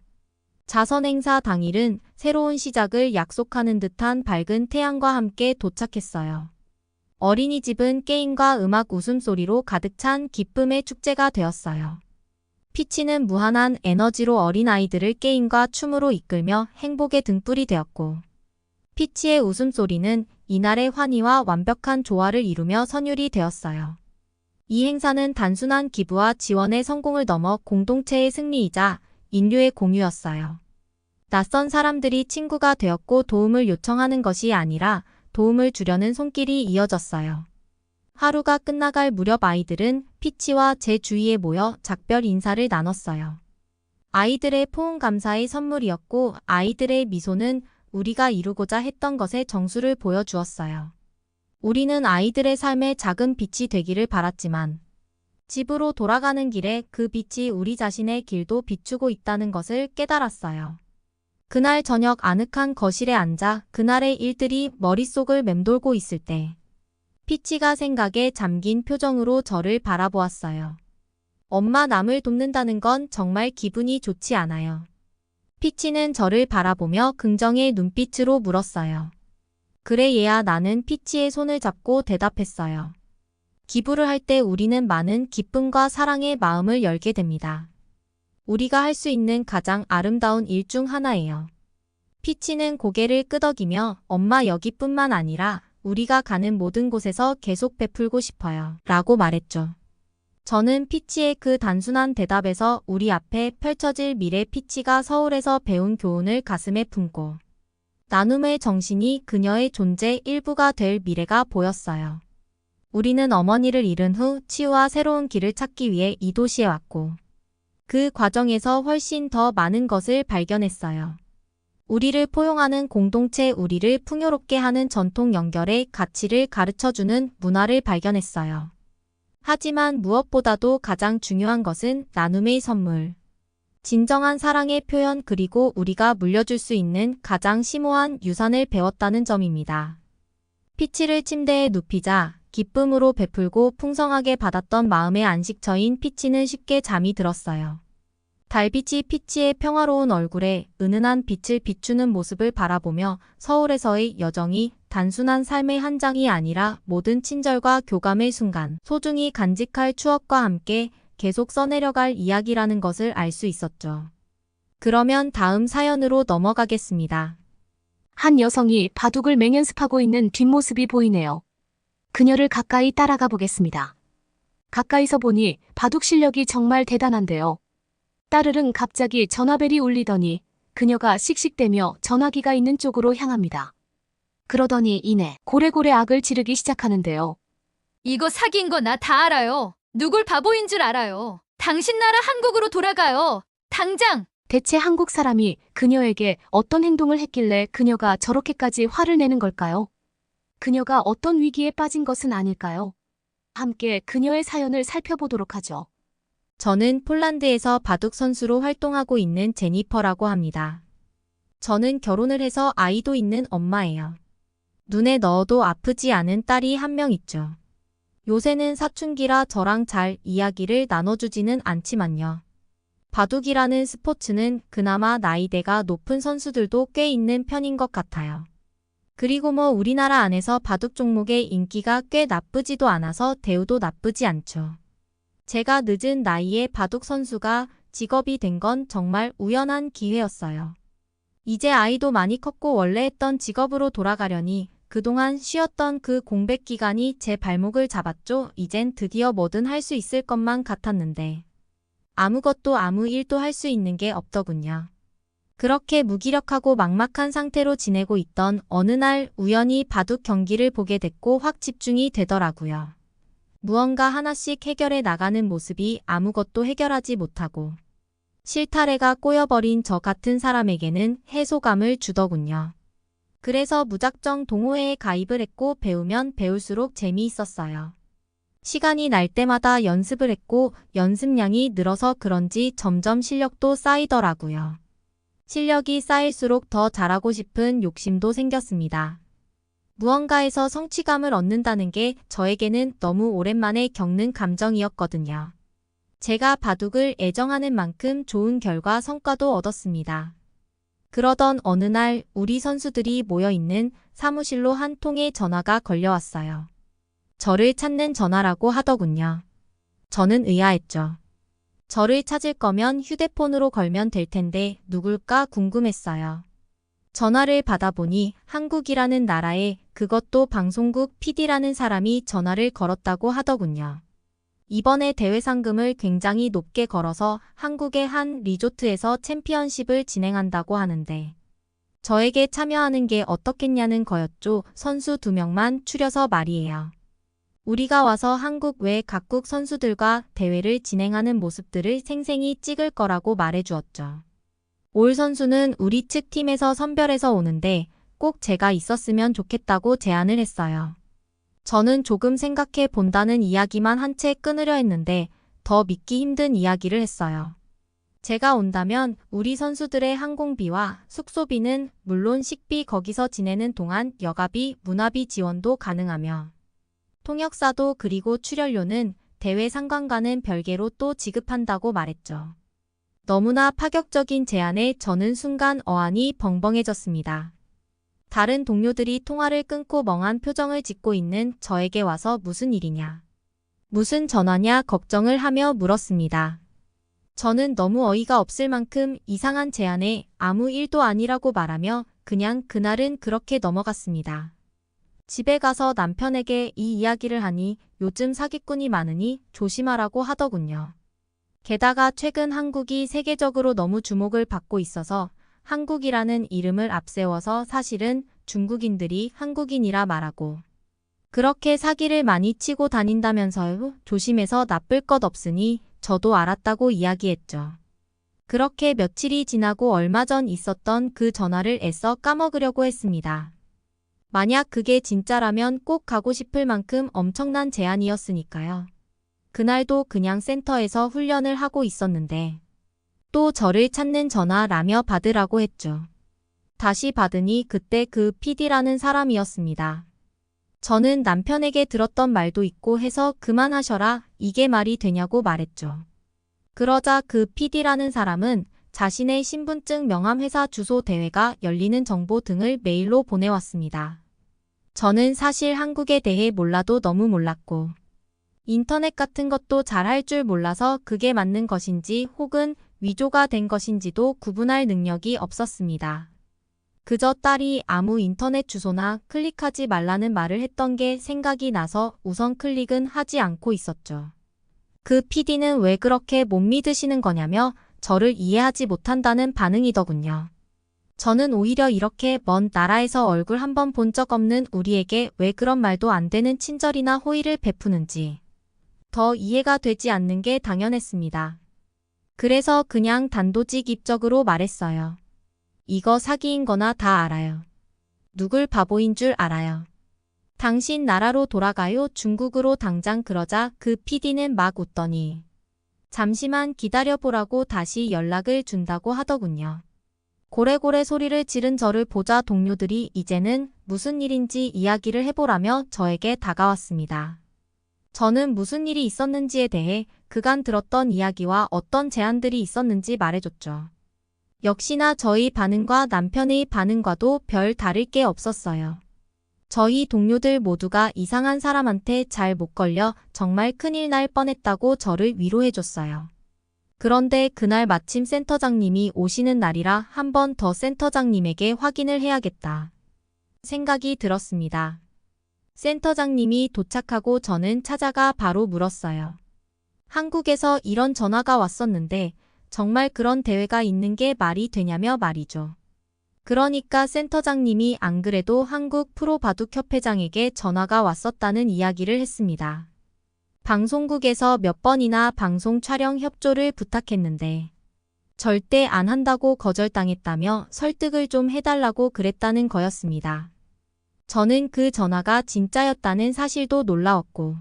자선 행사 당일은 새로운 시작을 약속하는 듯한 밝은 태양과 함께 도착했어요. 어린이집은 게임과 음악, 웃음소리로 가득 찬 기쁨의 축제가 되었어요. 피치는 무한한 에너지로 어린아이들을 게임과 춤으로 이끌며 행복의 등불이 되었고, 피치의 웃음소리는 이날의 환희와 완벽한 조화를 이루며 선율이 되었어요. 이 행사는 단순한 기부와 지원의 성공을 넘어 공동체의 승리이자 인류의 공유였어요. 낯선 사람들이 친구가 되었고, 도움을 요청하는 것이 아니라 도움을 주려는 손길이 이어졌어요. 하루가 끝나갈 무렵 아이들은 피치와 제 주위에 모여 작별 인사를 나눴어요. 아이들의 포옹 감사의 선물이었고, 아이들의 미소는 우리가 이루고자 했던 것의 정수를 보여주었어요. 우리는 아이들의 삶에 작은 빛이 되기를 바랐지만, 집으로 돌아가는 길에 그 빛이 우리 자신의 길도 비추고 있다는 것을 깨달았어요. 그날 저녁 아늑한 거실에 앉아 그날의 일들이 머릿속을 맴돌고 있을 때, 피치가 생각에 잠긴 표정으로 저를 바라보았어요. 엄마, 남을 돕는다는 건 정말 기분이 좋지 않아요. 피치는 저를 바라보며 긍정의 눈빛으로 물었어요. 그래 얘야, 나는 피치의 손을 잡고 대답했어요. 기부를 할 때 우리는 많은 기쁨과 사랑의 마음을 열게 됩니다. 우리가 할 수 있는 가장 아름다운 일 중 하나예요. 피치는 고개를 끄덕이며 엄마, 여기뿐만 아니라 우리가 가는 모든 곳에서 계속 베풀고 싶어요. 라고 말했죠. 저는 피치의 그 단순한 대답에서 우리 앞에 펼쳐질 미래, 피치가 서울에서 배운 교훈을 가슴에 품고 나눔의 정신이 그녀의 존재 일부가 될 미래가 보였어요. 우리는 어머니를 잃은 후 치유와 새로운 길을 찾기 위해 이 도시에 왔고, 그 과정에서 훨씬 더 많은 것을 발견했어요. 우리를 포용하는 공동체, 우리를 풍요롭게 하는 전통, 연결의 가치를 가르쳐주는 문화를 발견했어요. 하지만 무엇보다도 가장 중요한 것은 나눔의 선물, 진정한 사랑의 표현, 그리고 우리가 물려줄 수 있는 가장 심오한 유산을 배웠다는 점입니다. 피치를 침대에 눕히자 기쁨으로 베풀고 풍성하게 받았던 마음의 안식처인 피치는 쉽게 잠이 들었어요. 달빛이 피치의 평화로운 얼굴에 은은한 빛을 비추는 모습을 바라보며 서울에서의 여정이 단순한 삶의 한 장이 아니라 모든 친절과 교감의 순간, 소중히 간직할 추억과 함께 계속 써내려갈 이야기라는 것을 알 수 있었죠. 그러면 다음 사연으로 넘어가겠습니다. 한 여성이 바둑을 맹연습하고 있는 뒷모습이 보이네요. 그녀를 가까이 따라가 보겠습니다. 가까이서 보니 바둑 실력이 정말 대단한데요. 따르릉 갑자기 전화벨이 울리더니 그녀가 씩씩대며 전화기가 있는 쪽으로 향합니다. 그러더니 이내 고래고래 악을 지르기 시작하는데요. 이거 사기인 거 나 다 알아요. 누굴 바보인 줄 알아요. 당신 나라 한국으로 돌아가요. 당장! 대체 한국 사람이 그녀에게 어떤 행동을 했길래 그녀가 저렇게까지 화를 내는 걸까요? 그녀가 어떤 위기에 빠진 것은 아닐까요? 함께 그녀의 사연을 살펴보도록 하죠. 저는 폴란드에서 바둑 선수로 활동하고 있는 제니퍼라고 합니다. 저는 결혼을 해서 아이도 있는 엄마예요. 눈에 넣어도 아프지 않은 딸이 한 명 있죠. 요새는 사춘기라 저랑 잘 이야기를 나눠주지는 않지만요. 바둑이라는 스포츠는 그나마 나이대가 높은 선수들도 꽤 있는 편인 것 같아요. 그리고 우리나라 안에서 바둑 종목의 인기가 꽤 나쁘지도 않아서 대우도 나쁘지 않죠. 제가 늦은 나이에 바둑 선수가 직업이 된 건 정말 우연한 기회였어요. 이제 아이도 많이 컸고 원래 했던 직업으로 돌아가려니 그동안 쉬었던 그 공백 기간이 제 발목을 잡았죠. 이젠 드디어 뭐든 할 수 있을 것만 같았는데 아무것도 아무 일도 할 수 있는 게 없더군요. 그렇게 무기력하고 막막한 상태로 지내고 있던 어느 날 우연히 바둑 경기를 보게 됐고 확 집중이 되더라고요. 무언가 하나씩 해결해 나가는 모습이 아무것도 해결하지 못하고 실타래가 꼬여버린 저 같은 사람에게는 해소감을 주더군요. 그래서 무작정 동호회에 가입을 했고 배우면 배울수록 재미있었어요. 시간이 날 때마다 연습을 했고 연습량이 늘어서 그런지 점점 실력도 쌓이더라고요. 실력이 쌓일수록 더 잘하고 싶은 욕심도 생겼습니다. 무언가에서 성취감을 얻는다는 게 저에게는 너무 오랜만에 겪는 감정이었거든요. 제가 바둑을 애정하는 만큼 좋은 결과 성과도 얻었습니다. 그러던 어느 날 우리 선수들이 모여있는 사무실로 한 통의 전화가 걸려왔어요. 저를 찾는 전화라고 하더군요. 저는 의아했죠. 저를 찾을 거면 휴대폰으로 걸면 될 텐데 누굴까 궁금했어요. 전화를 받아보니 한국이라는 나라에 그것도 방송국 PD라는 사람이 전화를 걸었다고 하더군요. 이번에 대회 상금을 굉장히 높게 걸어서 한국의 한 리조트에서 챔피언십을 진행한다고 하는데 저에게 참여하는 게 어떻겠냐는 거였죠. 선수 2명만 추려서 말이에요. 우리가 와서 한국 외 각국 선수들과 대회를 진행하는 모습들을 생생히 찍을 거라고 말해주었죠. 올 선수는 우리 측 팀에서 선별해서 오는데 꼭 제가 있었으면 좋겠다고 제안을 했어요. 저는 조금 생각해 본다는 이야기만 한 채 끊으려 했는데 더 믿기 힘든 이야기를 했어요. 제가 온다면 우리 선수들의 항공비와 숙소비는 물론 식비 거기서 지내는 동안 여가비, 문화비 지원도 가능하며 통역사도 그리고 출연료는 대회 상관과는 별개로 또 지급한다고 말했죠. 너무나 파격적인 제안에 저는 순간 어안이 벙벙해졌습니다. 다른 동료들이 통화를 끊고 멍한 표정을 짓고 있는 저에게 와서 무슨 일이냐, 무슨 전화냐 걱정을 하며 물었습니다. 저는 너무 어이가 없을 만큼 이상한 제안에 아무 일도 아니라고 말하며 그냥 그날은 그렇게 넘어갔습니다. 집에 가서 남편에게 이 이야기를 하니 요즘 사기꾼이 많으니 조심하라고 하더군요. 게다가 최근 한국이 세계적으로 너무 주목을 받고 있어서 한국이라는 이름을 앞세워서 사실은 중국인들이 한국인이라 말하고 그렇게 사기를 많이 치고 다닌다면서요. 조심해서 나쁠 것 없으니 저도 알았다고 이야기했죠. 그렇게 며칠이 지나고 얼마 전 있었던 그 전화를 애써 까먹으려고 했습니다. 만약 그게 진짜라면 꼭 가고 싶을 만큼 엄청난 제안이었으니까요. 그날도 그냥 센터에서 훈련을 하고 있었는데 또 저를 찾는 전화라며 받으라고 했죠. 다시 받으니 그때 그 PD라는 사람이었습니다. 저는 남편에게 들었던 말도 있고 해서 그만하셔라, 이게 말이 되냐고 말했죠. 그러자 그 PD라는 사람은 자신의 신분증 명함 회사 주소 대회가 열리는 정보 등을 메일로 보내왔습니다. 저는 사실 한국에 대해 몰라도 너무 몰랐고 인터넷 같은 것도 잘 할 줄 몰라서 그게 맞는 것인지 혹은 위조가 된 것인지도 구분할 능력이 없었습니다. 그저 딸이 아무 인터넷 주소나 클릭하지 말라는 말을 했던 게 생각이 나서 우선 클릭은 하지 않고 있었죠. 그 PD는 왜 그렇게 못 믿으시는 거냐며 저를 이해하지 못한다는 반응이더군요. 저는 오히려 이렇게 먼 나라에서 얼굴 한번 본 적 없는 우리에게 왜 그런 말도 안 되는 친절이나 호의를 베푸는지 더 이해가 되지 않는 게 당연했습니다. 그래서 그냥 단도직입적으로 말했어요. 이거 사기인 거나 다 알아요. 누굴 바보인 줄 알아요. 당신 나라로 돌아가요. 중국으로 당장. 그러자 그 PD는 막 웃더니 잠시만 기다려보라고 다시 연락을 준다고 하더군요. 고래고래 소리를 지른 저를 보자 동료들이 이제는 무슨 일인지 이야기를 해보라며 저에게 다가왔습니다. 저는 무슨 일이 있었는지에 대해 그간 들었던 이야기와 어떤 제안들이 있었는지 말해줬죠. 역시나 저희 반응과 남편의 반응과도 별 다를 게 없었어요. 저희 동료들 모두가 이상한 사람한테 잘 못 걸려 정말 큰일 날 뻔했다고 저를 위로해줬어요. 그런데 그날 마침 센터장님이 오시는 날이라 한 번 더 센터장님에게 확인을 해야겠다 생각이 들었습니다. 센터장님이 도착하고 저는 찾아가 바로 물었어요. 한국에서 이런 전화가 왔었는데 정말 그런 대회가 있는 게 말이 되냐며 말이죠. 그러니까 센터장님이 안 그래도 한국 프로바둑협회장에게 전화가 왔었다는 이야기를 했습니다. 방송국에서 몇 번이나 방송 촬영 협조를 부탁했는데 절대 안 한다고 거절당했다며 설득을 좀 해달라고 그랬다는 거였습니다. 저는 그 전화가 진짜였다는 사실도 놀라웠고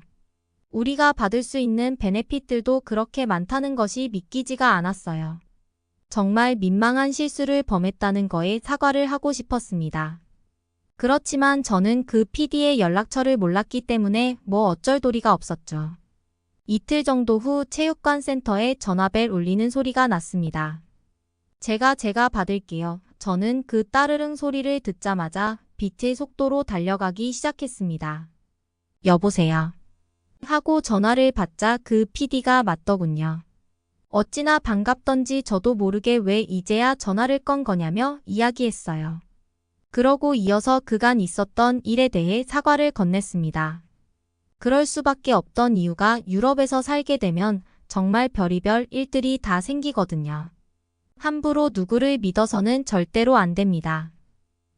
우리가 받을 수 있는 베네핏들도 그렇게 많다는 것이 믿기지가 않았어요. 정말 민망한 실수를 범했다는 거에 사과를 하고 싶었습니다. 그렇지만 저는 그 PD의 연락처를 몰랐기 때문에 뭐 어쩔 도리가 없었죠. 이틀 정도 후 체육관 센터에 전화벨 울리는 소리가 났습니다. 제가 받을게요. 저는 그 따르릉 소리를 듣자마자 빛의 속도로 달려가기 시작했습니다. 여보세요. 하고 전화를 받자 그 PD가 맞더군요. 어찌나 반갑던지 저도 모르게 왜 이제야 전화를 건 거냐며 이야기했어요. 그러고 이어서 그간 있었던 일에 대해 사과를 건넸습니다. 그럴 수밖에 없던 이유가 유럽에서 살게 되면 정말 별의별 일들이 다 생기거든요. 함부로 누구를 믿어서는 절대로 안 됩니다.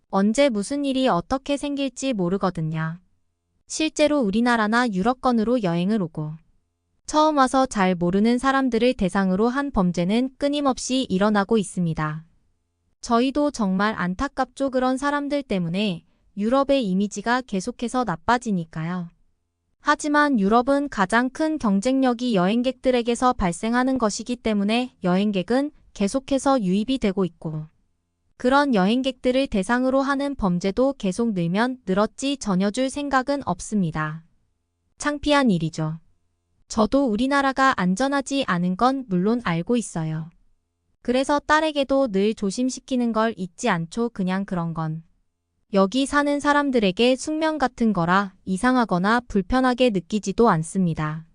언제 무슨 일이 어떻게 생길지 모르거든요. 실제로 우리나라나 유럽권으로 여행을 오고 처음 와서 잘 모르는 사람들을 대상으로 한 범죄는 끊임없이 일어나고 있습니다. 저희도 정말 안타깝죠. 그런 사람들 때문에 유럽의 이미지가 계속해서 나빠지니까요. 하지만 유럽은 가장 큰 경쟁력이 여행객들에게서 발생하는 것이기 때문에 여행객은 계속해서 유입이 되고 있고 그런 여행객들을 대상으로 하는 범죄도 계속 늘면 늘었지 전혀 줄 생각은 없습니다. 창피한 일이죠. 저도 우리나라가 안전하지 않은 건 물론 알고 있어요. 그래서 딸에게도 늘 조심시키는 걸 잊지 않죠. 그냥 그런 건 여기 사는 사람들에게 숙명 같은 거라 이상하거나 불편하게 느끼지도 않습니다.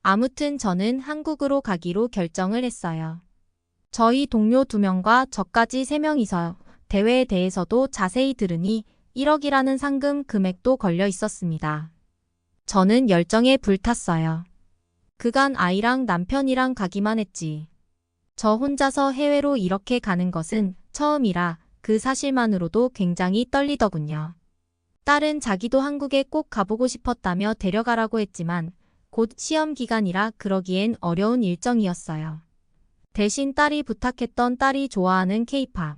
아무튼 저는 한국으로 가기로 결정을 했어요. 저희 동료 2명과 저까지 3명이서 대회에 대해서도 자세히 들으니 1억이라는 상금 금액도 걸려 있었습니다. 저는 열정에 불탔어요. 그간 아이랑 남편이랑 가기만 했지. 저 혼자서 해외로 이렇게 가는 것은 처음이라 그 사실만으로도 굉장히 떨리더군요. 딸은 자기도 한국에 꼭 가보고 싶었다며 데려가라고 했지만 곧 시험 기간이라 그러기엔 어려운 일정이었어요. 대신 딸이 부탁했던 딸이 좋아하는 K-팝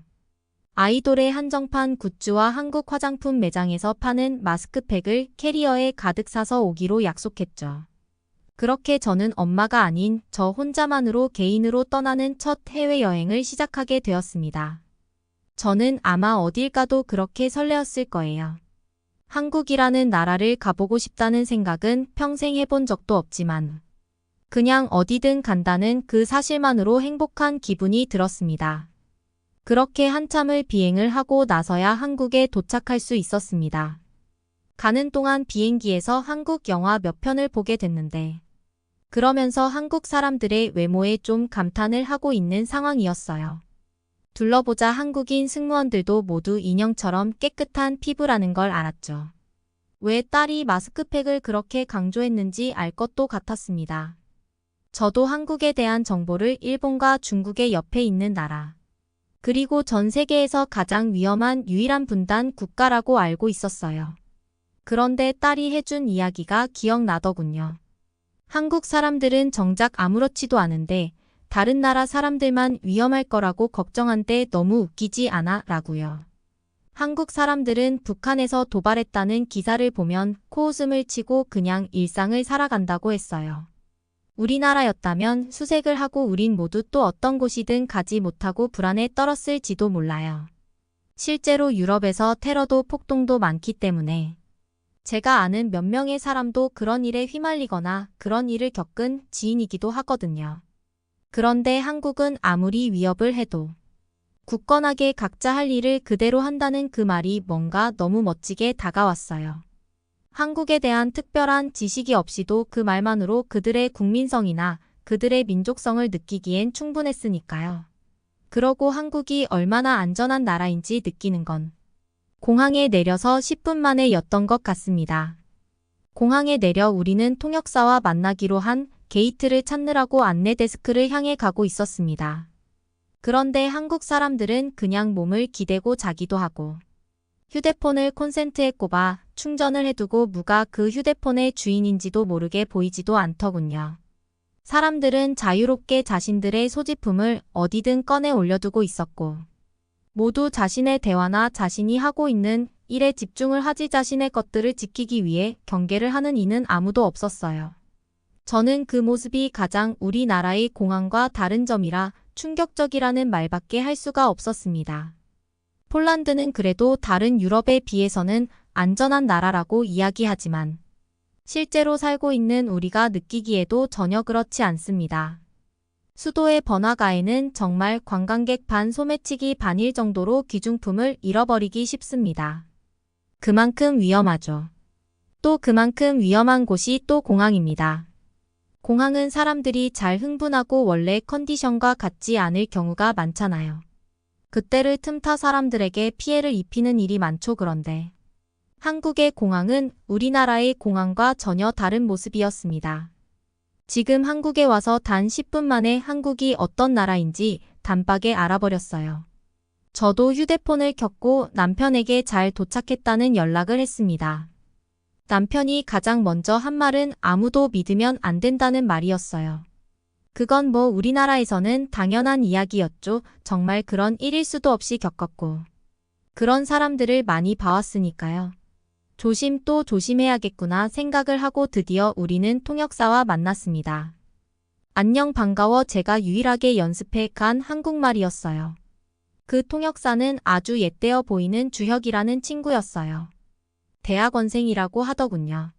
아이돌의 한정판 굿즈와 한국 화장품 매장에서 파는 마스크팩을 캐리어에 가득 사서 오기로 약속했죠. 그렇게 저는 엄마가 아닌 저 혼자만으로 개인으로 떠나는 첫 해외여행을 시작하게 되었습니다. 저는 아마 어딜 가도 그렇게 설레었을 거예요. 한국이라는 나라를 가보고 싶다는 생각은 평생 해본 적도 없지만 그냥 어디든 간다는 그 사실만으로 행복한 기분이 들었습니다. 그렇게 한참을 비행을 하고 나서야 한국에 도착할 수 있었습니다. 가는 동안 비행기에서 한국 영화 몇 편을 보게 됐는데 그러면서 한국 사람들의 외모에 좀 감탄을 하고 있는 상황이었어요. 둘러보자 한국인 승무원들도 모두 인형처럼 깨끗한 피부라는 걸 알았죠. 왜 딸이 마스크팩을 그렇게 강조했는지 알 것도 같았습니다. 저도 한국에 대한 정보를 일본과 중국의 옆에 있는 나라, 그리고 전 세계에서 가장 위험한 유일한 분단 국가라고 알고 있었어요. 그런데 딸이 해준 이야기가 기억나더군요. 한국 사람들은 정작 아무렇지도 않은데 다른 나라 사람들만 위험할 거라고 걱정한데 너무 웃기지 않아? 라고요. 한국 사람들은 북한에서 도발했다는 기사를 보면 코웃음을 치고 그냥 일상을 살아간다고 했어요. 우리나라였다면 수색을 하고 우린 모두 또 어떤 곳이든 가지 못하고 불안에 떨었을지도 몰라요. 실제로 유럽에서 테러도 폭동도 많기 때문에 제가 아는 몇 명의 사람도 그런 일에 휘말리거나 그런 일을 겪은 지인이기도 하거든요. 그런데 한국은 아무리 위협을 해도 굳건하게 각자 할 일을 그대로 한다는 그 말이 뭔가 너무 멋지게 다가왔어요. 한국에 대한 특별한 지식이 없이도 그 말만으로 그들의 국민성이나 그들의 민족성을 느끼기엔 충분했으니까요. 그러고 한국이 얼마나 안전한 나라인지 느끼는 건 공항에 내려서 10분 만에 였던 것 같습니다. 공항에 내려 우리는 통역사와 만나기로 한 게이트를 찾느라고 안내 데스크를 향해 가고 있었습니다. 그런데 한국 사람들은 그냥 몸을 기대고 자기도 하고 휴대폰을 콘센트에 꼽아 충전을 해두고 누가 그 휴대폰의 주인인지도 모르게 보이지도 않더군요. 사람들은 자유롭게 자신들의 소지품을 어디든 꺼내 올려두고 있었고 모두 자신의 대화나 자신이 하고 있는 일에 집중을 하지 자신의 것들을 지키기 위해 경계를 하는 이는 아무도 없었어요. 저는 그 모습이 가장 우리나라의 공항과 다른 점이라 충격적이라는 말밖에 할 수가 없었습니다. 폴란드는 그래도 다른 유럽에 비해서는 안전한 나라라고 이야기하지만 실제로 살고 있는 우리가 느끼기에도 전혀 그렇지 않습니다. 수도의 번화가에는 정말 관광객 반 소매치기 반일 정도로 귀중품을 잃어버리기 쉽습니다. 그만큼 위험하죠. 또 그만큼 위험한 곳이 또 공항입니다. 공항은 사람들이 잘 흥분하고 원래 컨디션과 같지 않을 경우가 많잖아요. 그때를 틈타 사람들에게 피해를 입히는 일이 많죠. 그런데 한국의 공항은 우리나라의 공항과 전혀 다른 모습이었습니다. 지금 한국에 와서 단 10분 만에 한국이 어떤 나라인지 단박에 알아버렸어요. 저도 휴대폰을 켰고 남편에게 잘 도착했다는 연락을 했습니다. 남편이 가장 먼저 한 말은 아무도 믿으면 안 된다는 말이었어요. 그건 뭐 우리나라에서는 당연한 이야기였죠. 정말 그런 일일 수도 없이 겪었고 그런 사람들을 많이 봐왔으니까요. 조심 또 조심해야겠구나 생각을 하고 드디어 우리는 통역사와 만났습니다. 안녕 반가워 제가 유일하게 연습해 간 한국말이었어요. 그 통역사는 아주 옛되어 보이는 주혁이라는 친구였어요. 대학원생이라고 하더군요.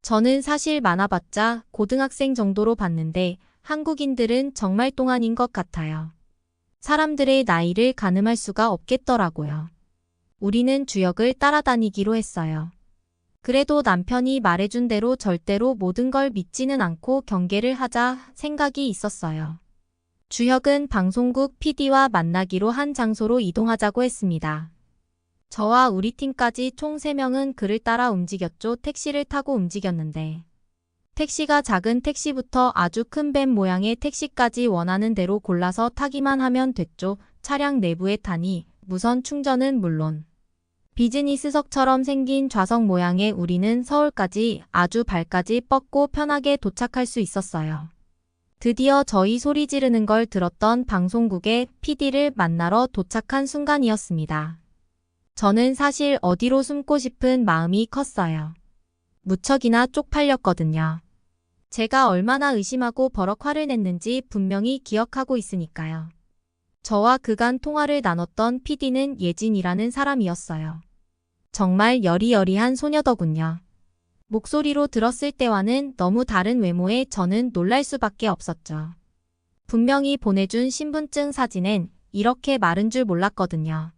저는 사실 많아봤자 고등학생 정도로 봤는데 한국인들은 정말 똥아닌 것 같아요. 사람들의 나이를 가늠할 수가 없겠더라고요. 우리는 주역을 따라다니기로 했어요. 그래도 남편이 말해준 대로 절대로 모든 걸 믿지는 않고 경계를 하자 생각이 있었어요. 주혁은 방송국 PD와 만나기로 한 장소로 이동하자고 했습니다. 저와 우리 팀까지 총 3명은 그를 따라 움직였죠. 택시를 타고 움직였는데 택시가 작은 택시부터 아주 큰 밴 모양의 택시까지 원하는 대로 골라서 타기만 하면 됐죠. 차량 내부에 타니 무선 충전은 물론 비즈니스석처럼 생긴 좌석 모양의 우리는 서울까지 아주 발까지 뻗고 편하게 도착할 수 있었어요. 드디어 저희 소리 지르는 걸 들었던 방송국의 PD를 만나러 도착한 순간이었습니다. 저는 사실 어디로 숨고 싶은 마음이 컸어요. 무척이나 쪽팔렸거든요. 제가 얼마나 의심하고 버럭 화를 냈는지 분명히 기억하고 있으니까요. 저와 그간 통화를 나눴던 PD는 예진이라는 사람이었어요. 정말 여리여리한 소녀더군요. 목소리로 들었을 때와는 너무 다른 외모에 저는 놀랄 수밖에 없었죠. 분명히 보내준 신분증 사진엔 이렇게 마른 줄 몰랐거든요.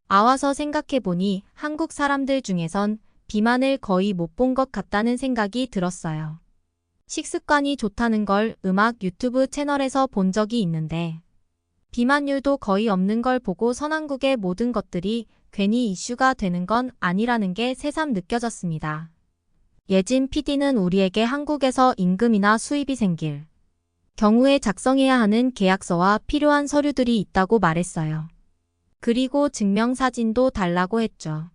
아와서 생각해보니 한국 사람들 중에선 비만을 거의 못 본 것 같다는 생각이 들었어요. 식습관이 좋다는 걸 음악 유튜브 채널에서 본 적이 있는데 비만율도 거의 없는 걸 보고 선한국의 모든 것들이 괜히 이슈가 되는 건 아니라는 게 새삼 느껴졌습니다. 예진 PD는 우리에게 한국에서 임금이나 수입이 생길 경우에 작성해야 하는 계약서와 필요한 서류들이 있다고 말했어요. 그리고 증명사진도 달라고 했죠.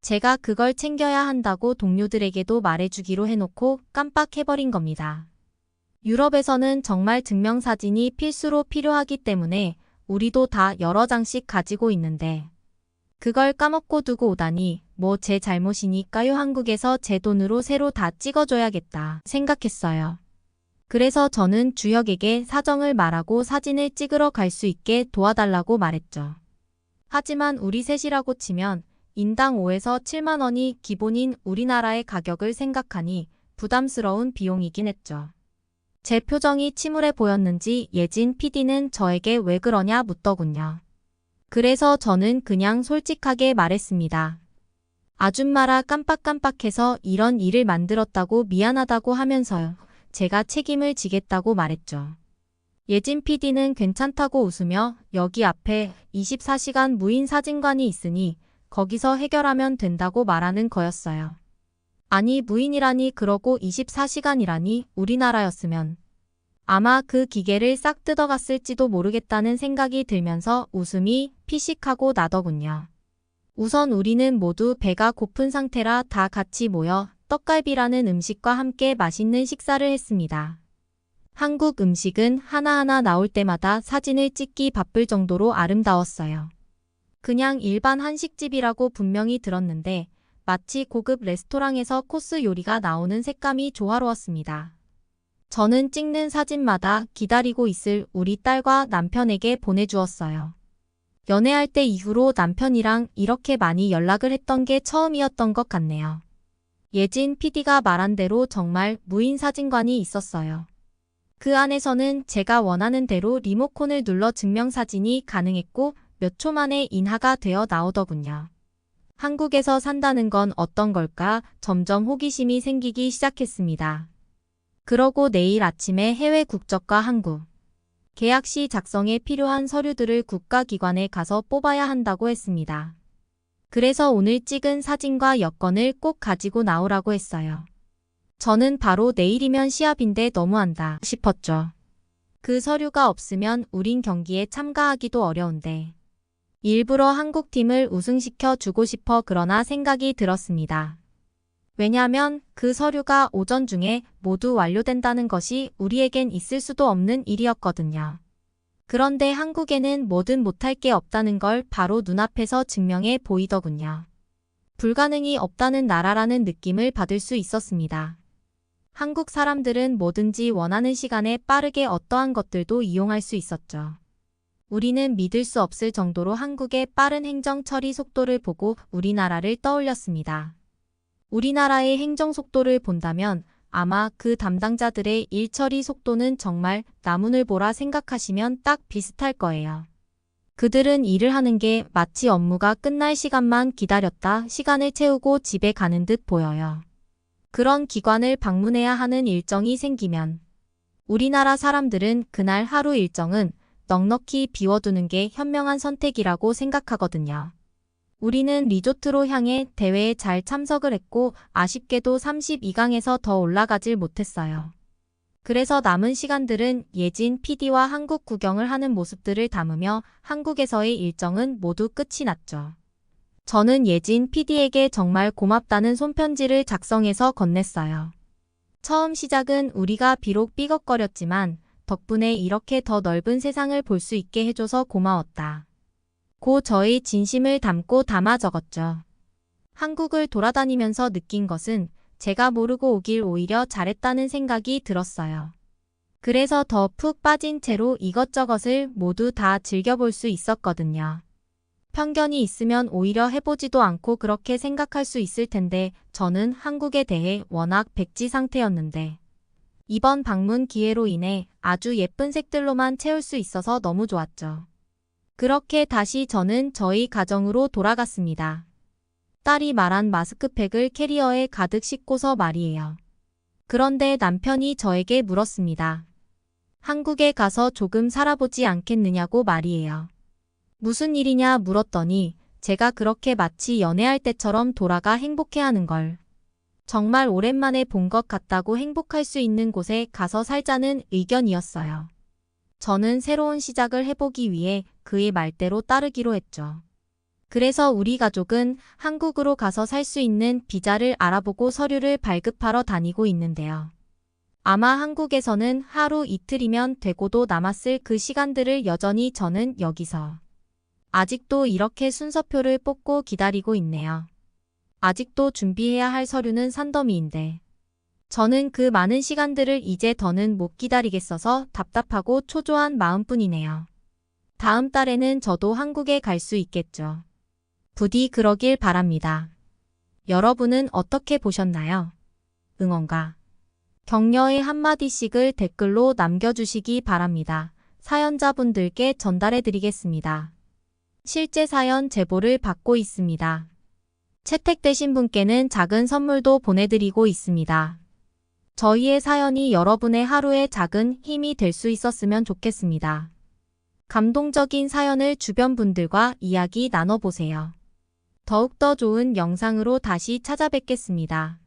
제가 그걸 챙겨야 한다고 동료들에게도 말해주기로 해놓고 깜빡해버린 겁니다. 유럽에서는 정말 증명사진이 필수로 필요하기 때문에 우리도 다 여러 장씩 가지고 있는데 그걸 까먹고 두고 오다니 뭐 제 잘못이니까요. 한국에서 제 돈으로 새로 다 찍어줘야겠다 생각했어요. 그래서 저는 주혁에게 사정을 말하고 사진을 찍으러 갈 수 있게 도와달라고 말했죠. 하지만 우리 셋이라고 치면 인당 5에서 7만 원이 기본인 우리나라의 가격을 생각하니 부담스러운 비용이긴 했죠. 제 표정이 침울해 보였는지 예진 PD는 저에게 왜 그러냐 묻더군요. 그래서 저는 그냥 솔직하게 말했습니다. 아줌마라 깜빡깜빡해서 이런 일을 만들었다고 미안하다고 하면서요. 제가 책임을 지겠다고 말했죠. 예진 PD는 괜찮다고 웃으며 여기 앞에 24시간 무인 사진관이 있으니 거기서 해결하면 된다고 말하는 거였어요. 아니 무인이라니 그러고 24시간이라니 우리나라였으면 아마 그 기계를 싹 뜯어갔을지도 모르겠다는 생각이 들면서 웃음이 피식하고 나더군요. 우선 우리는 모두 배가 고픈 상태라 다 같이 모여 떡갈비라는 음식과 함께 맛있는 식사를 했습니다. 한국 음식은 하나하나 나올 때마다 사진을 찍기 바쁠 정도로 아름다웠어요. 그냥 일반 한식집이라고 분명히 들었는데 마치 고급 레스토랑에서 코스 요리가 나오는 색감이 조화로웠습니다. 저는 찍는 사진마다 기다리고 있을 우리 딸과 남편에게 보내주었어요. 연애할 때 이후로 남편이랑 이렇게 많이 연락을 했던 게 처음이었던 것 같네요. 예진 PD가 말한 대로 정말 무인 사진관이 있었어요. 그 안에서는 제가 원하는 대로 리모컨을 눌러 증명사진이 가능했고 몇 초 만에 인화가 되어 나오더군요. 한국에서 산다는 건 어떤 걸까? 점점 호기심이 생기기 시작했습니다. 그러고 내일 아침에 해외 국적과 한국 계약 시 작성에 필요한 서류들을 국가기관에 가서 뽑아야 한다고 했습니다. 그래서 오늘 찍은 사진과 여권을 꼭 가지고 나오라고 했어요. 저는 바로 내일이면 시합인데 너무한다 싶었죠. 그 서류가 없으면 우린 경기에 참가하기도 어려운데 일부러 한국팀을 우승시켜 주고 싶어 그러나 생각이 들었습니다. 왜냐하면 그 서류가 오전 중에 모두 완료된다는 것이 우리에겐 있을 수도 없는 일이었거든요. 그런데 한국에는 뭐든 못할 게 없다는 걸 바로 눈앞에서 증명해 보이더군요. 불가능이 없다는 나라라는 느낌을 받을 수 있었습니다. 한국 사람들은 뭐든지 원하는 시간에 빠르게 어떠한 것들도 이용할 수 있었죠. 우리는 믿을 수 없을 정도로 한국의 빠른 행정 처리 속도를 보고 우리나라를 떠올렸습니다. 우리나라의 행정 속도를 본다면 아마 그 담당자들의 일 처리 속도는 정말 나무늘보라 생각하시면 딱 비슷할 거예요. 그들은 일을 하는 게 마치 업무가 끝날 시간만 기다렸다 시간을 채우고 집에 가는 듯 보여요. 그런 기관을 방문해야 하는 일정이 생기면 우리나라 사람들은 그날 하루 일정은 넉넉히 비워두는 게 현명한 선택이라고 생각하거든요. 우리는 리조트로 향해 대회에 잘 참석을 했고 아쉽게도 32강에서 더 올라가질 못했어요. 그래서 남은 시간들은 예진 PD와 한국 구경을 하는 모습들을 담으며 한국에서의 일정은 모두 끝이 났죠. 저는 예진 PD에게 정말 고맙다는 손편지를 작성해서 건넸어요. 처음 시작은 우리가 비록 삐걱거렸지만 덕분에 이렇게 더 넓은 세상을 볼 수 있게 해줘서 고마웠다. 고 저의 진심을 담고 담아 적었죠. 한국을 돌아다니면서 느낀 것은 제가 모르고 오길 오히려 잘했다는 생각이 들었어요. 그래서 더 푹 빠진 채로 이것저것을 모두 다 즐겨볼 수 있었거든요. 편견이 있으면 오히려 해보지도 않고 그렇게 생각할 수 있을 텐데 저는 한국에 대해 워낙 백지 상태였는데 이번 방문 기회로 인해 아주 예쁜 색들로만 채울 수 있어서 너무 좋았죠. 그렇게 다시 저는 저희 가정으로 돌아갔습니다. 딸이 말한 마스크팩을 캐리어에 가득 싣고서 말이에요. 그런데 남편이 저에게 물었습니다. 한국에 가서 조금 살아보지 않겠느냐고 말이에요. 무슨 일이냐 물었더니 제가 그렇게 마치 연애할 때처럼 돌아가 행복해하는 걸 정말 오랜만에 본 것 같다고 행복할 수 있는 곳에 가서 살자는 의견이었어요. 저는 새로운 시작을 해보기 위해 그의 말대로 따르기로 했죠. 그래서 우리 가족은 한국으로 가서 살 수 있는 비자를 알아보고 서류를 발급하러 다니고 있는데요. 아마 한국에서는 하루 이틀이면 되고도 남았을 그 시간들을 여전히 저는 여기서 아직도 이렇게 순서표를 뽑고 기다리고 있네요. 아직도 준비해야 할 서류는 산더미인데 저는 그 많은 시간들을 이제 더는 못 기다리겠어서 답답하고 초조한 마음뿐이네요. 다음 달에는 저도 한국에 갈 수 있겠죠. 부디 그러길 바랍니다. 여러분은 어떻게 보셨나요? 응원과 격려의 한마디씩을 댓글로 남겨주시기 바랍니다. 사연자분들께 전달해드리겠습니다. 실제 사연 제보를 받고 있습니다. 채택되신 분께는 작은 선물도 보내드리고 있습니다. 저희의 사연이 여러분의 하루에 작은 힘이 될 수 있었으면 좋겠습니다. 감동적인 사연을 주변 분들과 이야기 나눠보세요. 더욱더 좋은 영상으로 다시 찾아뵙겠습니다.